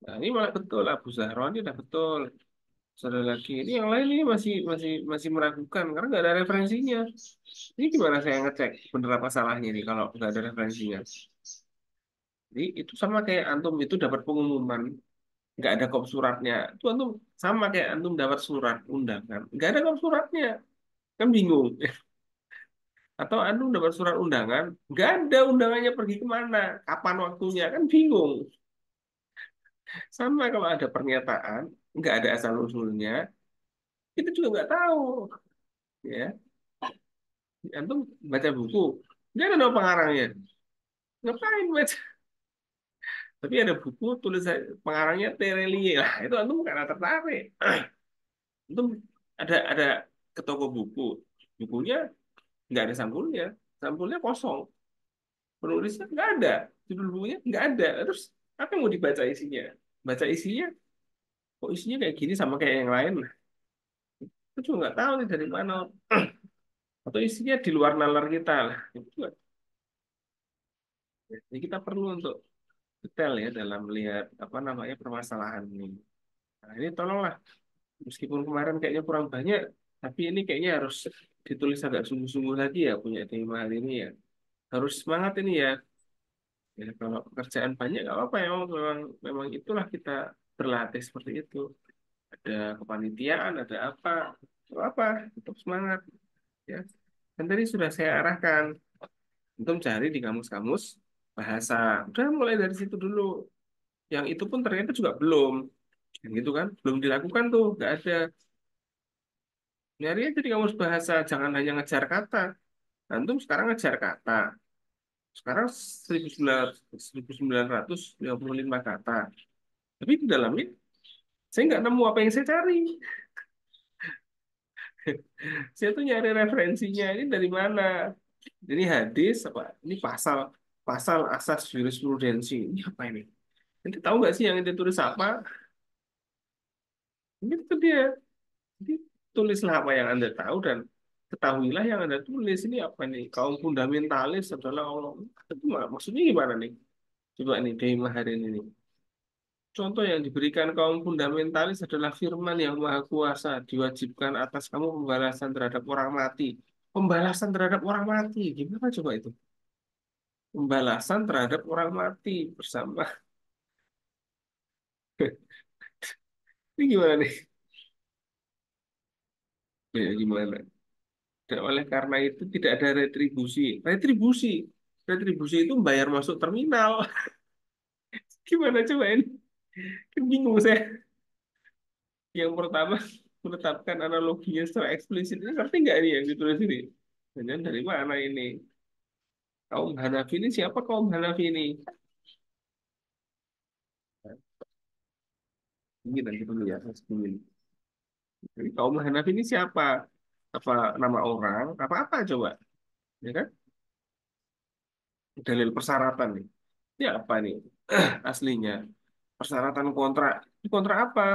Nah, ini malah betul Abu Zahra ini udah betul. Ada lagi. Ini yang lain ini masih meragukan karena nggak ada referensinya. Ini gimana saya ngecek bener apa salahnya nih kalau nggak ada referensinya? Jadi itu sama kayak antum itu dapat pengumuman nggak ada kop suratnya. Itu antum sama kayak antum dapat surat undangan nggak ada kop suratnya kan bingung. Atau antum dapat surat undangan nggak ada undangannya pergi kemana, kapan waktunya kan bingung. Sama kalau ada pernyataan nggak ada asal usulnya kita juga nggak tahu ya. Antum baca buku nggak ada nama pengarangnya ngapain baca. Tapi ada buku tulis pengarangnya Terelie lah itu antum karena tertarik. Antum ada ke toko buku bukunya nggak ada sampulnya, sampulnya kosong, penulisnya nggak ada, judul bukunya nggak ada, terus apa yang mau dibaca isinya, baca isinya kok isinya kayak gini sama kayak yang lain lah, itu juga nggak tahu nih dari mana, atau isinya di luar nalar kita lah itu juga. Jadi kita perlu untuk detail ya dalam melihat apa namanya permasalahan ini. Nah, ini tolonglah meskipun kemarin kayaknya kurang banyak tapi ini kayaknya harus ditulis agak sungguh-sungguh lagi ya punya tema hari ini ya, harus semangat ini ya. Ya, kalau pekerjaan banyak nggak apa-apa ya, memang itulah kita berlatih seperti itu. Ada kepanitiaan, ada apa, nggak apa, tetap semangat ya. Dan tadi sudah saya arahkan, untuk cari di kamus-kamus bahasa. Udah mulai dari situ dulu. Yang itu pun ternyata juga belum, yang gitu kan, belum dilakukan tuh, nggak ada. Nyari aja di kamus bahasa, jangan hanya ngejar kata. Antum sekarang ngejar kata. Sekarang 1955 kata. Tapi di dalamnya saya nggak nemu apa yang saya cari. Saya tuh nyari referensinya ini dari mana. Ini hadis apa? Ini pasal pasal asas jurisprudensi. Ini apa ini? Nanti tahu nggak sih yang itu tulis apa? Ini tuh dia. Jadi tulislah apa yang Anda tahu dan ketahuilah yang Anda tulis. Ini apa nih? Kaum fundamentalis adalah Allah. Itu maksudnya gimana nih? Coba nih dari Maharin ini. Contoh yang diberikan kaum fundamentalis adalah firman yang maha kuasa, diwajibkan atas kamu pembalasan terhadap orang mati. Pembalasan terhadap orang mati, gimana coba itu? Pembalasan terhadap orang mati bersama. Ini gimana nih? Ya, gimana? Dan oleh karena itu tidak ada retribusi. Retribusi. Retribusi itu bayar masuk terminal. Gimana coba ini? Kan bingung saya. Yang pertama, menetapkan analoginya secara eksplisit. Ini ngerti nggak ini yang ditulis ini? Dan dari mana ini? Kaum Hanafi ini siapa kaum Hanafi ini? Ini nanti dulu ya, sebelum ini. Jadi kaum Hanafi ini siapa? Apa nama orang? Apa-apa coba? Ya kan? Dalil persyaratan nih. Ini apa nih? Aslinya. Persyaratan kontrak. Ini kontrak apa?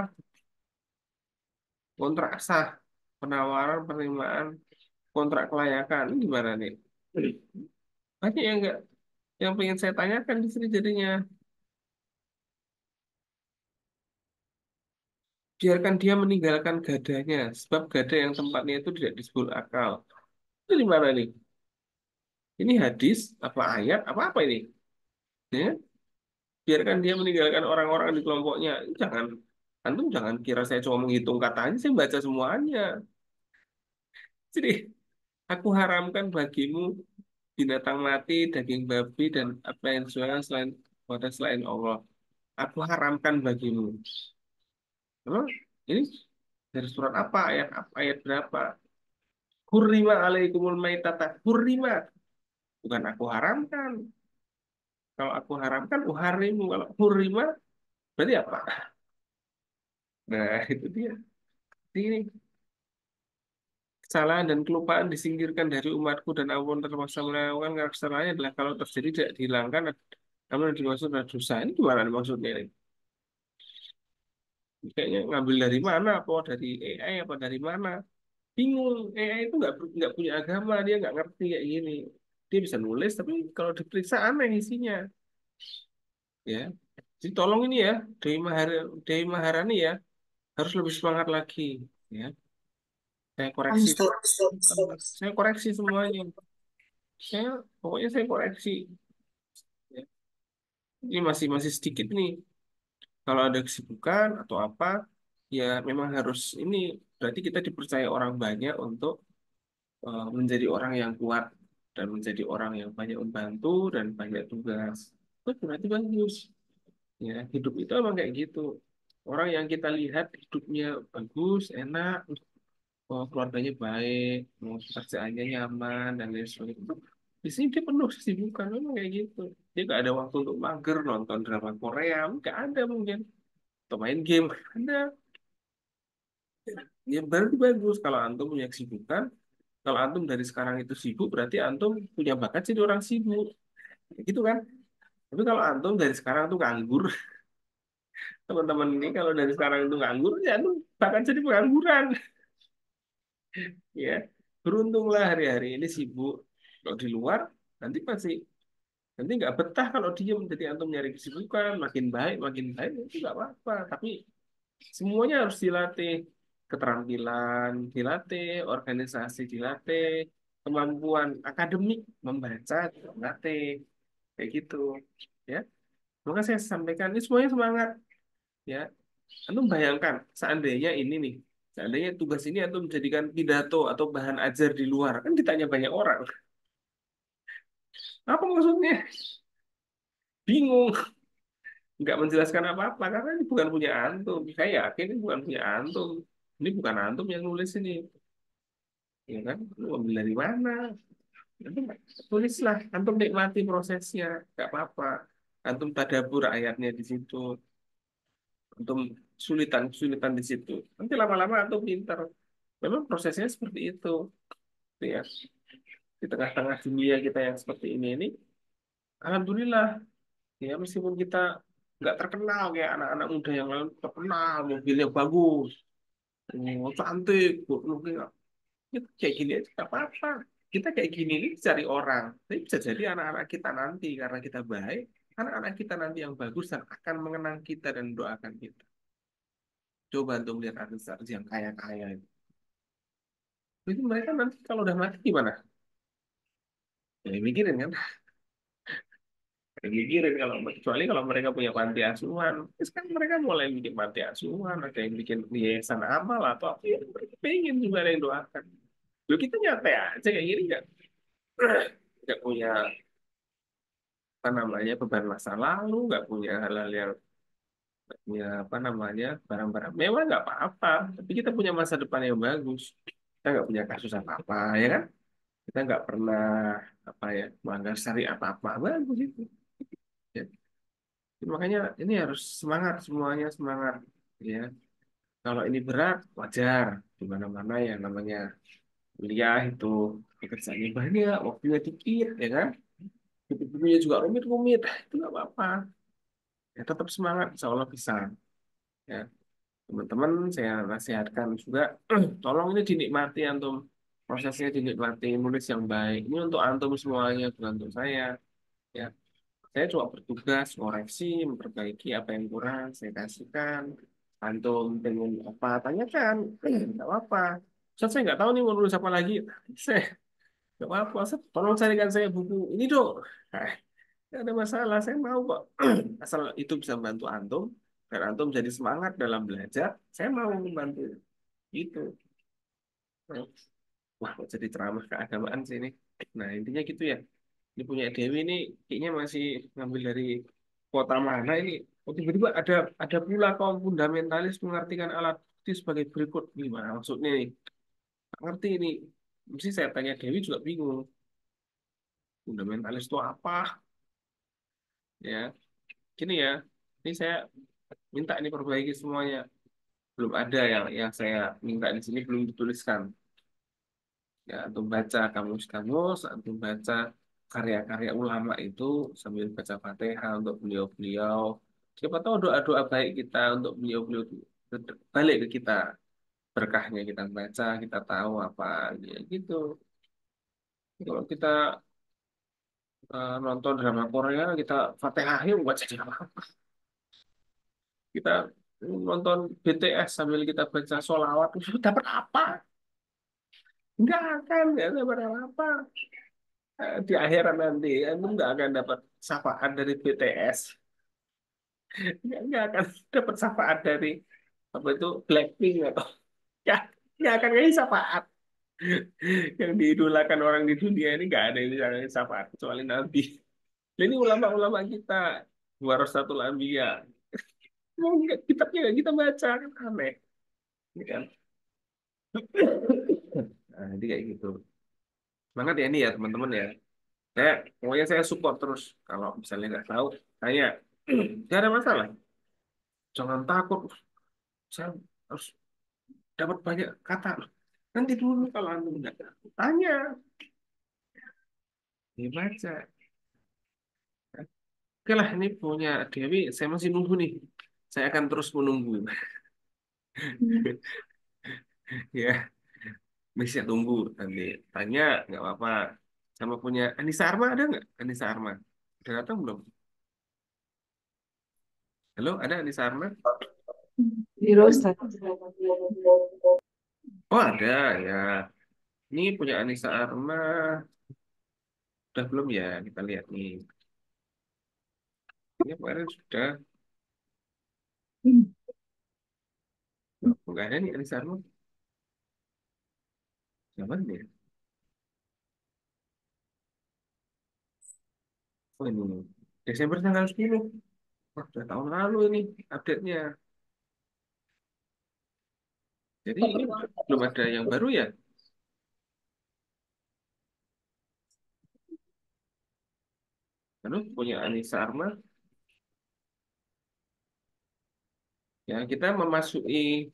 Kontrak sah. Penawaran, penerimaan, kontrak kelayakan. Ini gimana nih? Banyak yang enggak yang pengen saya tanyakan di sini jadinya. Biarkan dia meninggalkan gadanya, sebab gada yang tempatnya itu tidak disebut akal. Itu di mana nih? Ini hadis, apa ayat, apa ini? Ya, biarkan dia meninggalkan orang-orang di kelompoknya. Jangan, antum jangan kira saya cuma menghitung katanya, saya baca semuanya. Jadi, aku haramkan bagimu binatang mati, daging babi, dan apa yang dijual selain pada selain Allah. Aku haramkan bagimu. Terus, ini dari surat apa, ayat berapa? Hurrima alaikumul maitata. Hurrima. Bukan aku haramkan. Kalau aku haramkan, uharimu. Kalau hurrima, berarti apa? Nah, itu dia. Ini kesalahan dan kelupaan disingkirkan dari umatku dan ampun terpaksa melakukan kesalahannya adalah kalau terjadi tidak dihilangkan namun yang dimaksud adalah dosa. Ini gimana nih maksudnya ini? Kayaknya ngambil dari mana? Apa dari AI apa dari mana? Bingung. AI itu nggak punya agama, dia nggak ngerti kayak gini. Dia bisa nulis, tapi kalau diperiksa aneh isinya, ya. Jadi tolong ini ya, Dewi Maharani ya, harus lebih semangat lagi, ya. Saya koreksi, saya koreksi semuanya. Pokoknya saya koreksi. Ya. Ini masih masih sedikit nih. Kalau ada kesibukan atau apa, ya memang harus ini. Berarti kita dipercaya orang banyak untuk menjadi orang yang kuat dan menjadi orang yang banyak membantu dan banyak tugas. Itu berarti bagus. Ya, hidup itu emang kayak gitu. Orang yang kita lihat hidupnya bagus, enak, keluarganya baik, pekerjaannya nyaman dan lain sebagainya. Di sini dia penuh kesibukan, memang kayak gitu. Dia gak ada waktu untuk mager, nonton drama Korea, nggak ada mungkin. Atau main game, nggak ada. Ya berarti bagus kalau antum punya kesibukan. Kalau antum dari sekarang itu sibuk, berarti antum punya bakat jadi orang sibuk. Kayak gitu kan? Tapi kalau antum dari sekarang tuh nganggur, teman-teman ini kalau dari sekarang itu nganggur, ya antum bahkan jadi pengangguran. Ya, beruntunglah hari-hari ini sibuk. Kalau di luar, nanti pasti nanti nggak betah kalau diem. Jadi antum nyari kesibukan, makin baik, itu nggak apa-apa. Tapi semuanya harus dilatih. Keterampilan dilatih, organisasi dilatih, kemampuan akademik membaca dilatih. Kayak gitu. Ya, maka saya sampaikan ini semuanya semangat. Ya, antum bayangkan seandainya ini nih, seandainya tugas ini antum menjadikan pidato atau bahan ajar di luar, kan ditanya banyak orang. Apa maksudnya? Bingung, nggak menjelaskan apa-apa karena ini bukan punya antum. Saya yakin ini bukan punya antum. Ini bukan antum yang nulis ini, ya kan? Lu ambil dari mana? Antum tulislah, antum nikmati prosesnya, nggak apa-apa. Antum tadabur ayatnya di situ, antum kesulitan di situ. Nanti lama-lama antum pintar. Memang prosesnya seperti itu, ya. Di tengah-tengah dunia kita yang seperti ini, alhamdulillah, ya meskipun kita nggak terkenal kayak anak-anak muda yang lain terkenal, mobilnya bagus, cantik, kita kayak gini aja nggak apa-apa. Kita kayak gini ini cari orang. Tapi bisa jadi anak-anak kita nanti karena kita baik, anak-anak kita nanti yang bagus dan akan mengenang kita dan doakan kita. Coba untuk lihat artis-artis yang kaya-kaya itu. Itu mereka nanti kalau udah mati gimana? Ya mikirin kan? Mikirin kalau kecuali kalau mereka punya panti asuhan, terus kan mereka mulai bikin panti asuhan, ada yang bikin yayasan amal atau apa ya, mereka pengen juga ada yang doakan. Loh kita nyantai aja kayak gini nggak punya apa namanya beban masa lalu, nggak punya hal-hal yang nggak punya apa namanya barang-barang mewah nggak apa-apa, tapi kita punya masa depan yang bagus. Kita nggak punya kasus apa-apa, ya kan? Kita nggak pernah apa ya melanggar syariat apa-apa, bagus itu. Ya. Makanya ini harus semangat semuanya semangat, ya. Kalau ini berat wajar di mana-mana yang namanya kuliah itu pekerjaannya banyak, waktunya dikit, ya kan? Bukunya juga rumit-rumit, itu nggak apa-apa. Ya tetap semangat, insya Allah bisa. Ya, teman-teman saya nasihatkan juga, tolong ini dinikmati antum, prosesnya dinikmati, nulis yang baik. Ini untuk antum semuanya, bukan untuk saya. Ya, saya cuma bertugas koreksi, memperbaiki apa yang kurang, saya kasihkan. Antum dengan apa, tanyakan, nggak apa-apa. Ustaz, saya nggak tahu nih mau nulis apa lagi. Saya nggak apa-apa. Ustaz, tolong carikan saya buku ini dong. Nah, nggak ada masalah, saya mau kok. Asal itu bisa membantu antum, dan antum jadi semangat dalam belajar, saya mau membantu. Itu. Wah, kok jadi ceramah keagamaan sih ini. Nah, intinya gitu ya. Ini punya Dewi ini kayaknya masih ngambil dari kota mana ini. Oh, tiba-tiba ada pula kaum fundamentalis mengartikan alat bukti sebagai berikut. Gimana maksudnya nih? Nggak ngerti ini. Mesti saya tanya Dewi juga bingung. Fundamentalis itu apa? Ya, gini ya. Ini saya minta ini perbaiki semuanya. Belum ada yang saya minta di sini belum dituliskan. Ya, untuk baca kamus-kamus, untuk baca karya-karya ulama itu sambil baca Fatihah untuk beliau-beliau. Siapa tahu doa-doa baik kita untuk beliau-beliau itu balik ke kita. berkahnya kita baca, kita tahu apa ya gitu. Kalau kita nonton drama Korea, kita Fatihah yuk baca jadi apa? Kita nonton BTS sambil kita baca sholawat, itu dapat apa? Nggak dapat apa. Di akhirat nanti, kamu nggak akan dapat syafaat dari BTS. Nggak akan dapat syafaat dari apa itu Blackpink atau nggak nggak akan ngasih syafaat. Yang diidolakan orang di dunia ini nggak ada yang bisa ngasih syafaat kecuali Nabi. Dan ini ulama-ulama kita, warasatul anbiya. Mau nggak kitabnya nggak kita baca kan aneh, ini kan? Nah, jadi kayak gitu. Semangat ya ini ya teman-teman ya. Pokoknya saya support terus. Kalau misalnya nggak tahu, tanya. Nggak ada masalah. Jangan takut. Saya harus dapat banyak kata. Nanti dulu kalau anda nggak tahu, tanya, dibaca. Oke lah, ini punya Dewi. Saya masih nunggu nih. Saya akan terus menunggu. Ya, bisa tunggu nanti. Tanya, nggak apa-apa. Sama punya Anissa Arma ada nggak? Anissa Arma. Udah datang belum? Halo, ada Anissa Arma? Di roasted. Oh ada ya. Ini punya Anissa Arma. Udah belum ya? Kita lihat nih. Ini kemarin sudah. Oh, nggak ada nih Anissa Arma. Zaman ya? Oh ini. Desember tanggal 10. Wah, udah tahun lalu ini update-nya. Jadi ini belum ada yang baru ya? Lalu punya Anissa Arma. Ya, kita memasuki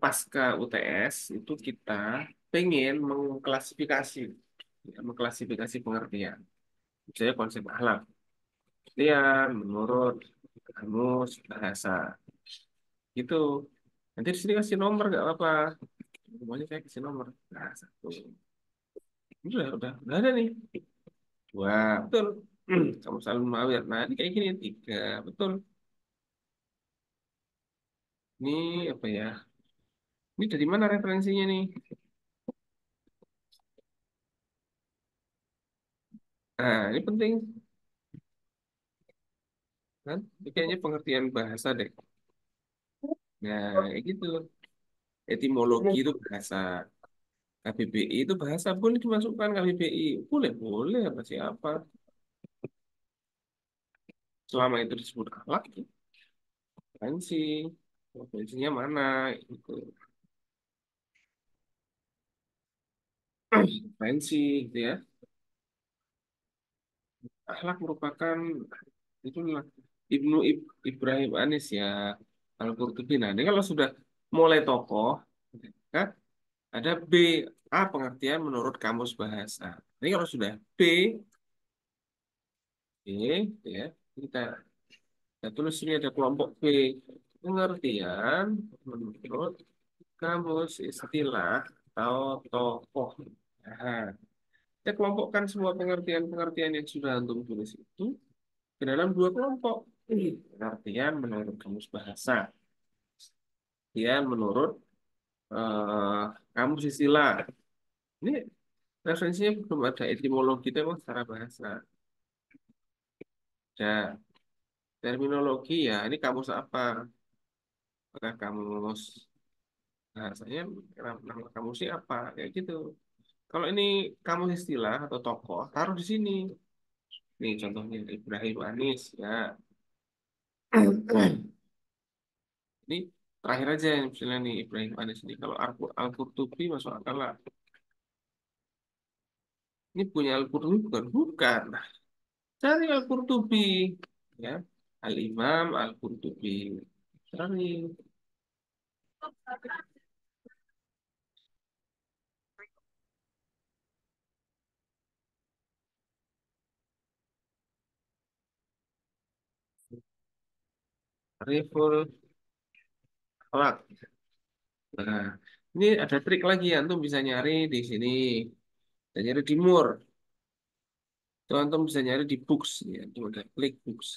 pasca UTS itu kita pengen mengklasifikasi, ya, mengklasifikasi pengertian. Misalnya konsep akhlak. Pengertian menurut kamus bahasa. Gitu. Nanti di sini kasih nomor nggak apa-apa. Semuanya saya kasih nomor. Nah, satu. Ini udah ada nih. Dua, betul. Kamu selalu mawir. Nah, ini kayak gini. Tiga, betul. Ini apa ya? Ini dari mana referensinya nih? Nah, ini penting kan? Ini kayaknya pengertian bahasa deh. Nah, kayak gitu. Etimologi itu bahasa. KBBI itu bahasa boleh dimasukkan KBBI. Boleh, boleh apa siapa. Selama itu disebut akhlak, referensi. Referensinya mana? Itu referensi, gitu ya. Akhlak merupakan itulah Ibrahim Anis ya Al-Qurtubi. Nah, ini kalau sudah mulai tokoh, kan ada B, A pengertian menurut kamus bahasa. Ini kalau sudah B, B, ya kita, kita tulis ini ada kelompok B, pengertian menurut kamus istilah atau tokoh. Nah, kita kelompokkan semua pengertian-pengertian yang sudah antum tulis itu ke dalam dua kelompok. Pengertian menurut kamus bahasa, pengertian menurut eh, kamus istilah. Ini referensinya belum ada etimologi itu emang secara bahasa. Ada terminologi ya, ini kamus apa? Apakah kamus bahasanya, nama kamusnya apa? Kayak gitu. Kalau ini kamus istilah atau tokoh, taruh di sini. Nih contohnya Ibrahim Anis ya. Ini terakhir aja yang misalnya nih Ibrahim Anis ini. Kalau Al-Qurtubi masuk akal lah. Ini punya Al-Qurtubi bukan? Bukan. Nah, cari Al-Qurtubi ya. Al-Imam Al-Qurtubi. Cari. Riful akhlak. Nah, ini ada trik lagi, antum bisa nyari di sini. Bisa nyari di More. Itu antum bisa nyari di books. Ya, itu ada klik books.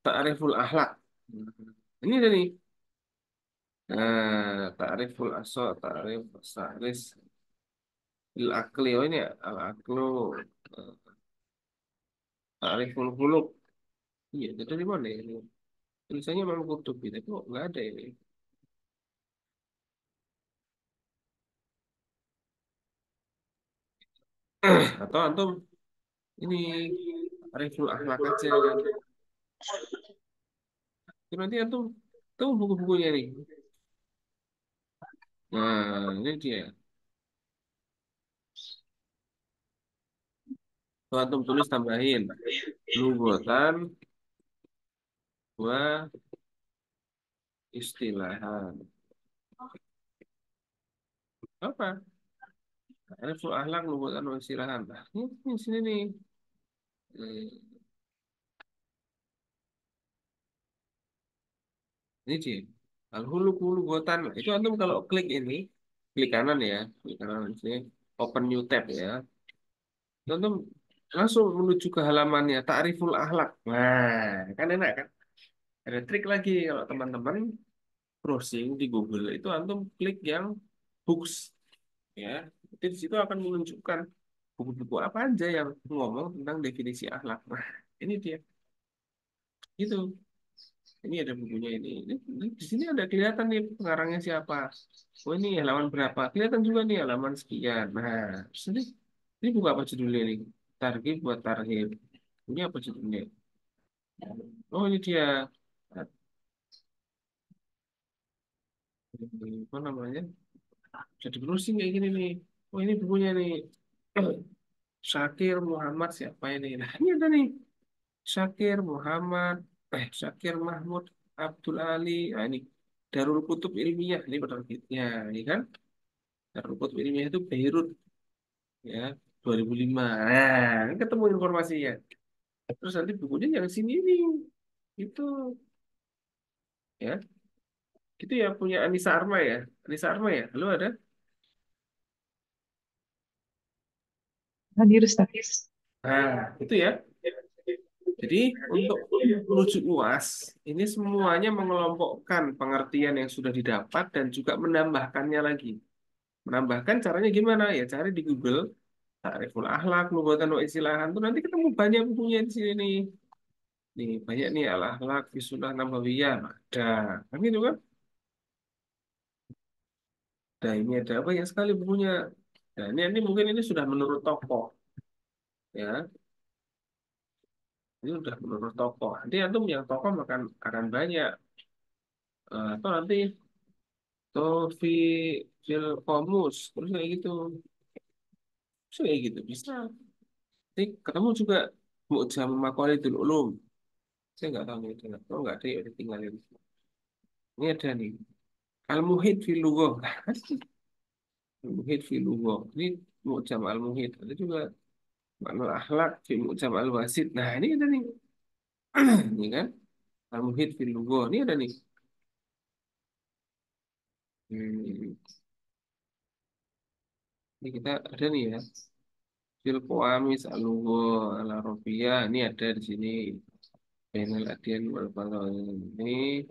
Ta'riful akhlak. Nah, ini ada nih. Nah, ta'riful aso, ta'rif salis, il akli. Oh ini ya, al aklu. Ta'riful huluk. Iya, itu dari mana ya ini? Tulisannya memang kutub gitu. Kok nggak ada ini? Atau antum ini ta'riful akhlak aja. Itu nanti antum tahu buku-bukunya nih. Nah, ini dia. Tuh antum tulis tambahin. Lugotan wa istilahan. Apa? Ariful ahlak lugotan wa istilahan. Nah, ini sini nih. Hmm, ini sih. Al-hulu lugotan. Itu antum kalau klik ini, klik kanan ya. Klik kanan sini. Open new tab ya. Itu antum langsung menuju ke halamannya. Ta'riful ahlak. Nah, kan enak kan? Ada trik lagi kalau teman-teman browsing di Google itu antum klik yang books ya. Itu di situ akan menunjukkan buku-buku apa aja yang ngomong tentang definisi akhlak. Nah, ini dia. Itu. Ini ada bukunya ini. Ini di sini ada kelihatan nih pengarangnya siapa. Oh ini halaman berapa? Kelihatan juga nih halaman sekian. Nah, ini buku apa judulnya nih? Targhib buat tarhib. Ini apa judulnya? Oh ini dia. Apa namanya? Jadi browsing kayak gini nih. Oh ini bukunya nih. Syakir Muhammad siapa ini? Nah ini ada nih. Syakir Mahmud Abdul Ali. Nah, ini Darul Kutub Ilmiah ini penerbitnya, ini kan Darul Kutub Ilmiah itu Beirut ya 2005. Nah, ini ketemu informasinya. Terus nanti bukunya yang sini nih, itu ya, gitu ya punya Anissa Arma ya, Anissa Arma ya, halo ada. Hadir Ustaz. Nah, itu ya. Jadi untuk menuju UAS ini semuanya mengelompokkan pengertian yang sudah didapat dan juga menambahkannya lagi. Menambahkan caranya gimana? Ya cari di Google, Ta'riful Akhlak, Lugatan wa Istilahan. Tuh nanti ketemu banyak bukunya di sini nih. Nih, banyak nih Al-Akhlak, Fisulah Nabawiyah. Ada. Kan gitu kan? Nah, ini ada banyak sekali bukunya. Nah, ini mungkin ini sudah menurut tokoh. Ya, ini sudah menurut tokoh. Nanti antum yang tokoh akan banyak. Atau nanti tuh fil komus. Terus kayak gitu. Terus kayak gitu. Bisa. Nanti ketemu juga Mu'jam Maqalidul Ulum. Saya nggak tahu nih, oh nggak ada ya ditinggalin. Ini ada nih, Al-Muhid fil Lughah. Al-Muhid fil Lughah. Ini Mu'jam Al-Muhid. Ada juga Makna Akhlak fi Mu'jam Al-Wasit. Nah, ini ada nih. Ini kan Al-Muhid fil Lughah. Ini ada nih. Hmm, ini kita ada nih ya. Fil Qawamis Al-Lughah Al-Arabiyah. Ini ada di sini. Bainal Adyan wal Fadhail. Ini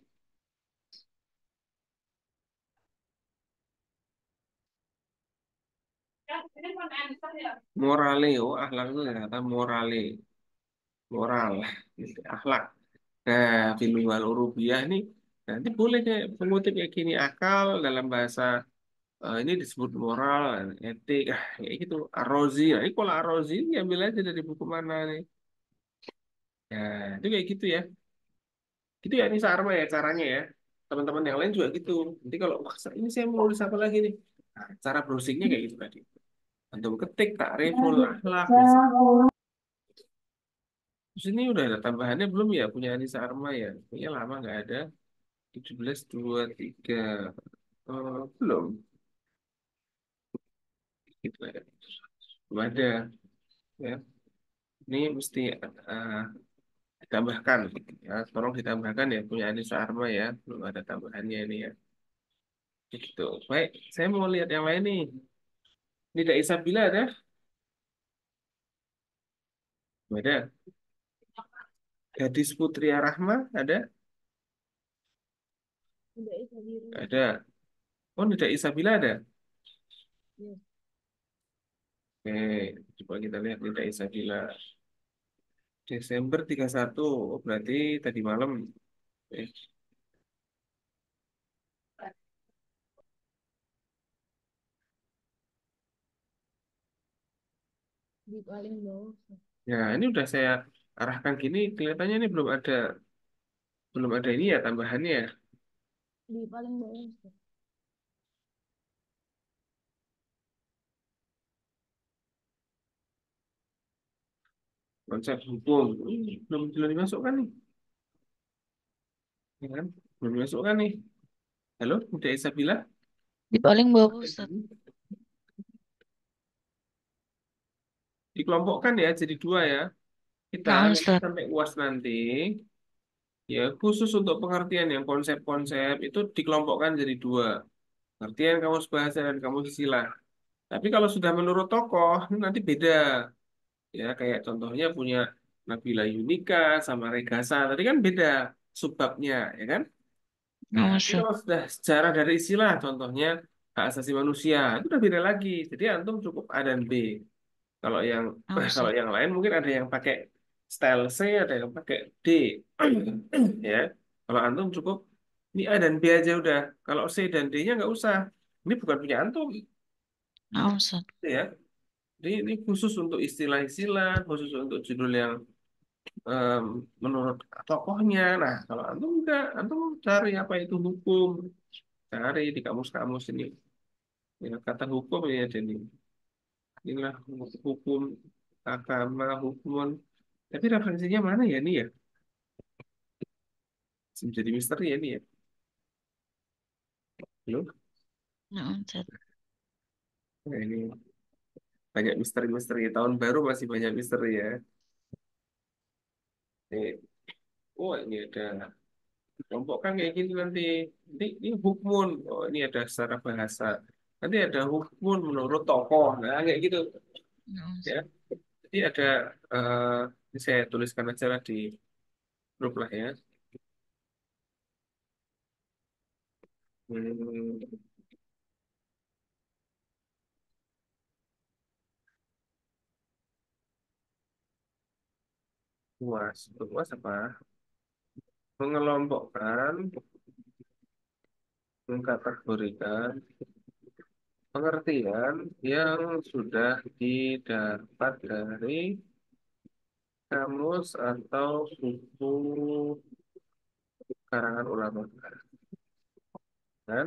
morale. Oh, akhlak itu ternyata morale. Moral. Gitu, akhlak. Nah, film wal urubiyah ini nanti boleh kayak pengutip kayak gini akal dalam bahasa ini disebut moral, etik, kayak gitu. Ar-Razi, nah, ini kalau Ar-Razi ini ambil aja dari buku mana nih? Ya, itu kayak gitu ya. Gitu ya, ini sama ya caranya ya. Teman-teman yang lain juga gitu. Nanti kalau wah, ini saya mau nulis apa lagi nih? Nah, cara browsingnya kayak gitu tadi. Antum ketik takriful akhlak. Terus ini udah ada tambahannya belum ya punya Anissa Arma ya? Kayaknya lama nggak ada. 1723 belum gitu ya. Belum ada ya. Ini mesti eh, ditambahkan ya. Tolong ditambahkan ya punya Anissa Arma ya. Belum ada tambahannya ini ya. Gitu. Baik, saya mau lihat yang lain nih. Nida Isabila ada? Ada. Gadis Putri Rahma ada? Udah itu biru. Ada. Oh, Nida Isabila ada? Ya. Oke, coba kita lihat Nida Isabila. Desember 31. Oh, berarti tadi malam. Eh, Di paling bawah, Ustaz. Ya, ini udah saya arahkan gini, kelihatannya ini belum ada ini ya tambahannya ya. Di paling bawah, Ustaz. Konsep hukum. Belum dimasukkan nih, ya kan? Belum dimasukkan nih. Halo, Nida Isabila? Di paling bawah, Ustaz. Dikelompokkan ya jadi dua ya. Kita Nah, nanti Ustaz. sampai UAS nanti, ya khusus untuk pengertian yang konsep-konsep itu dikelompokkan jadi dua. Pengertian kamus bahasa dan kamus istilah. Tapi kalau sudah menurut tokoh, ini nanti beda. Ya, kayak contohnya punya Nabila Yunika sama Regasa. Tadi kan beda subbabnya, ya kan? Nah, Nah, tapi Ustaz. kalau sudah sejarah dari istilah, contohnya hak asasi manusia, itu udah beda lagi. Jadi antum cukup A dan B. Kalau yang Nah, kalau Ustaz. yang lain mungkin ada yang pakai style C, ada yang pakai D. Ya. Kalau antum cukup ini A dan B aja udah. Kalau C dan D-nya nggak usah. Ini bukan punya antum, Nah, Ustaz. ya. Jadi ini khusus untuk istilah-istilah, khusus untuk judul yang em, menurut tokohnya. Nah, kalau antum enggak, antum cari apa itu hukum, cari di kamus-kamus ini. Ya, kata hukum ya jadi inilah hukum agama, hukum. Tapi referensinya mana ya ini ya? Jadi misteri ya ini ya. Loh, Nah, Ustaz. nah, ini banyak misteri-misteri. Tahun baru masih banyak misteri ya. Nih, oh ini ada kelompok kan kayak gini nanti. Ini hukmun. Oh ini ada secara bahasa. Nanti ada hukmun menurut tokoh. Nah kayak gitu Nah, ya. Ustaz. Jadi ada ini saya tuliskan aja lah di grup lah ya. Hmm, luas, luas apa? Mengelompokkan, mengkategorikan pengertian yang sudah didapat dari kamus atau buku karangan ulama. Kan?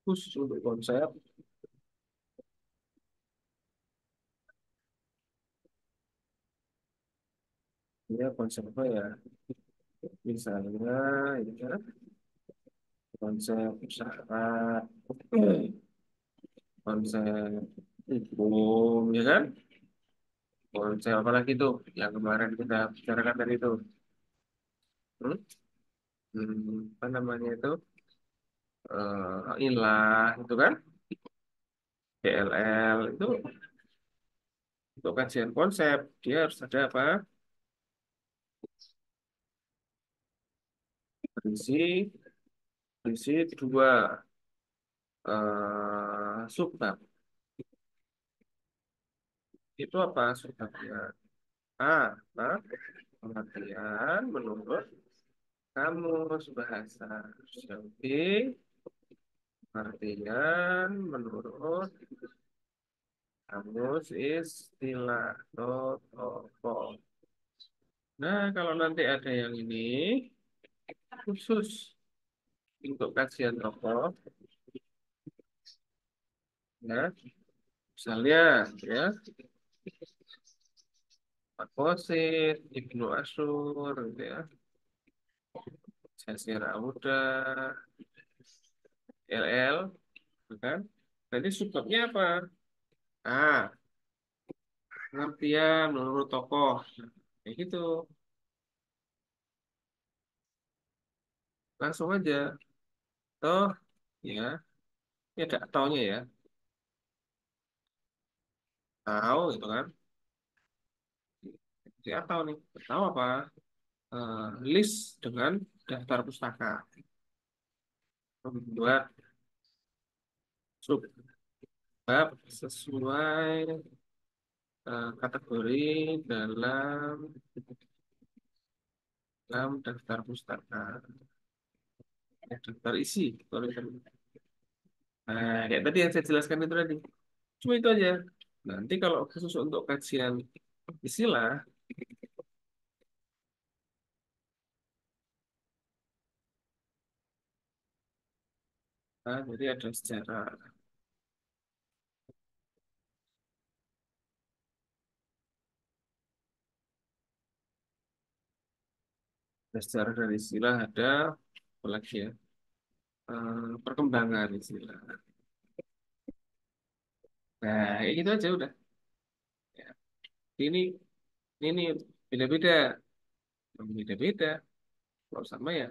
Khusus untuk konsep, ya konsep apa ya? Misalnya, ini kan konsep syarat, konsep hukum, ya kan? Konsep apa lagi tuh yang kemarin kita bicarakan tadi itu? Hmm? Apa namanya itu? Ilah, itu kan? DLL, itu untuk kajian konsep, dia harus ada apa? Berisi, berisi dua subbab. Itu apa subbabnya? A, apa? Pengertian menurut kamus bahasa. B, pengertian menurut kamus istilah. Tokoh. Nah, kalau nanti ada yang ini khusus untuk kajian tokoh, ya, misalnya, ya, Pak Kosit, Ibnu Asyur, gitu ya, Jasir Auda, LL, gitu kan? Nanti subbabnya apa? A, pengertian menurut tokoh. Kayak gitu. langsung aja. Toh, ya, ini ada taunya ya. Tahu gitu kan. Jadi atau nih, tahu apa? List dengan daftar pustaka. Membuat subbab sesuai kategori dalam daftar pustaka. Daftar isi. Sorry, sorry. Nah, kayak tadi yang saya jelaskan itu tadi. Cuma itu aja. Nanti kalau khusus untuk kajian istilah, jadi ada sejarah. Ada sejarah dari istilah, ada apa lagi ya? Perkembangan istilah. Nah, kayak gitu aja udah. Ya. Ini beda-beda, beda-beda. Kalau sama ya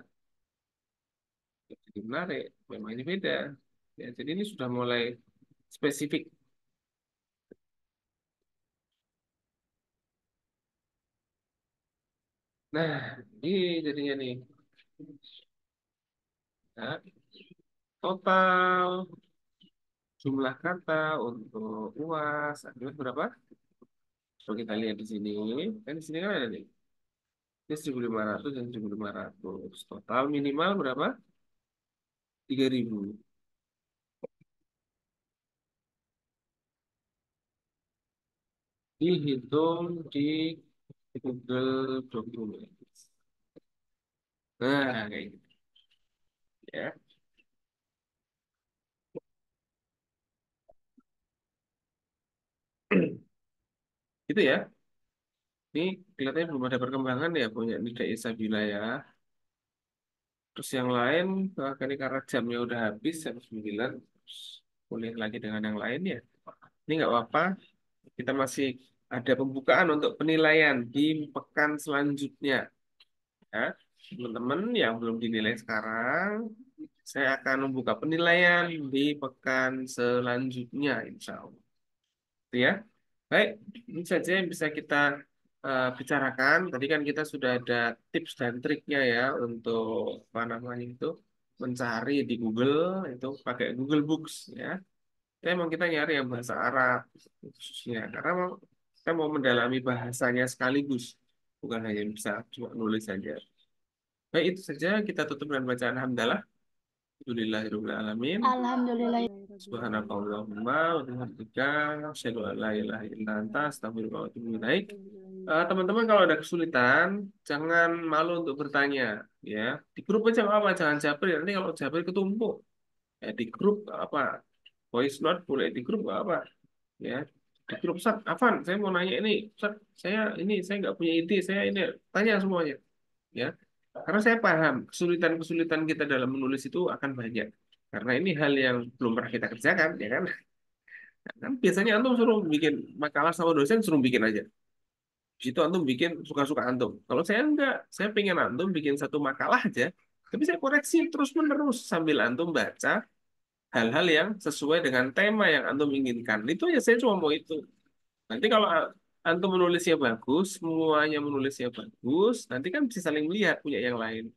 jadi menarik. Memang ini beda. Ya, jadi ini sudah mulai spesifik. Nah, ini jadinya nih. Nah, total jumlah kata untuk UAS adalah berapa? Kalau kita lihat di sini, kan di sini kan ada nih. Ini 1.500 dan 1.500. Total minimal berapa? 3.000. Dihitung di Google Documents. Nah, kayak gitu ya. Itu ya. Ini kelihatannya belum ada perkembangan ya punya Nida Isabila ya. Terus yang lain, ini karena jamnya udah habis, jam 9. Terus kuliah lagi dengan yang lain ya. Ini nggak apa-apa, kita masih ada pembukaan untuk penilaian di pekan selanjutnya. Ya. Teman-teman yang belum dinilai sekarang, saya akan membuka penilaian di pekan selanjutnya, insya Allah. Itu ya. Baik, ini saja yang bisa kita bicarakan. Tadi kan kita sudah ada tips dan triknya ya untuk apa namanya itu mencari di Google itu pakai Google Books ya. Tapi emang kita nyari yang bahasa Arab khususnya karena kita mau mendalami bahasanya sekaligus, bukan hanya bisa cuma nulis saja. Baik, itu saja kita tutup dengan bacaan hamdalah. Alhamdulillahirabbil alamin. Alhamdulillah. Subhanakallahumma wa bihamdika asyhadu an la ilaha illa anta astaghfiruka wa atubu ilaik. Teman-teman kalau ada kesulitan jangan malu untuk bertanya ya. Di grup aja nggak apa, jangan japri. Nanti kalau japri ketumpuk ya di grup nggak apa. Voice note boleh di grup nggak apa ya. Di grup Ustaz, Afan, saya mau nanya ini, Ustaz, saya nggak punya ide, saya ini tanya semuanya ya. Karena saya paham kesulitan-kesulitan kita dalam menulis itu akan banyak. Karena ini hal yang belum pernah kita kerjakan, ya kan? Kan biasanya antum suruh bikin makalah sama dosen suruh bikin aja. Di situ antum bikin suka-suka antum. Kalau saya enggak, saya pengen antum bikin satu makalah aja, tapi saya koreksi terus-menerus sambil antum baca hal-hal yang sesuai dengan tema yang antum inginkan. Itu aja saya cuma mau itu. Nanti kalau antum menulisnya bagus, semuanya menulisnya bagus, nanti kan bisa saling melihat punya yang lain.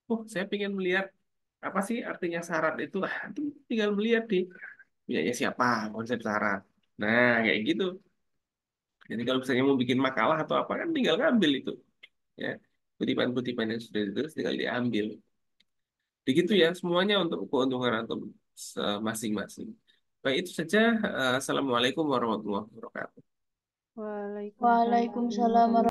Oh, saya pengen melihat apa sih artinya syarat itu. Antum tinggal melihat di punyanya siapa konsep syarat. Nah, kayak gitu. Jadi kalau misalnya mau bikin makalah atau apa kan tinggal ngambil itu. Ya, kutipan-kutipan yang sudah ditulis tinggal diambil. Begitu ya, semuanya untuk keuntungan antum masing-masing. Baik, itu saja. Assalamualaikum warahmatullahi wabarakatuh. Waalaikumsalam warahmatullahi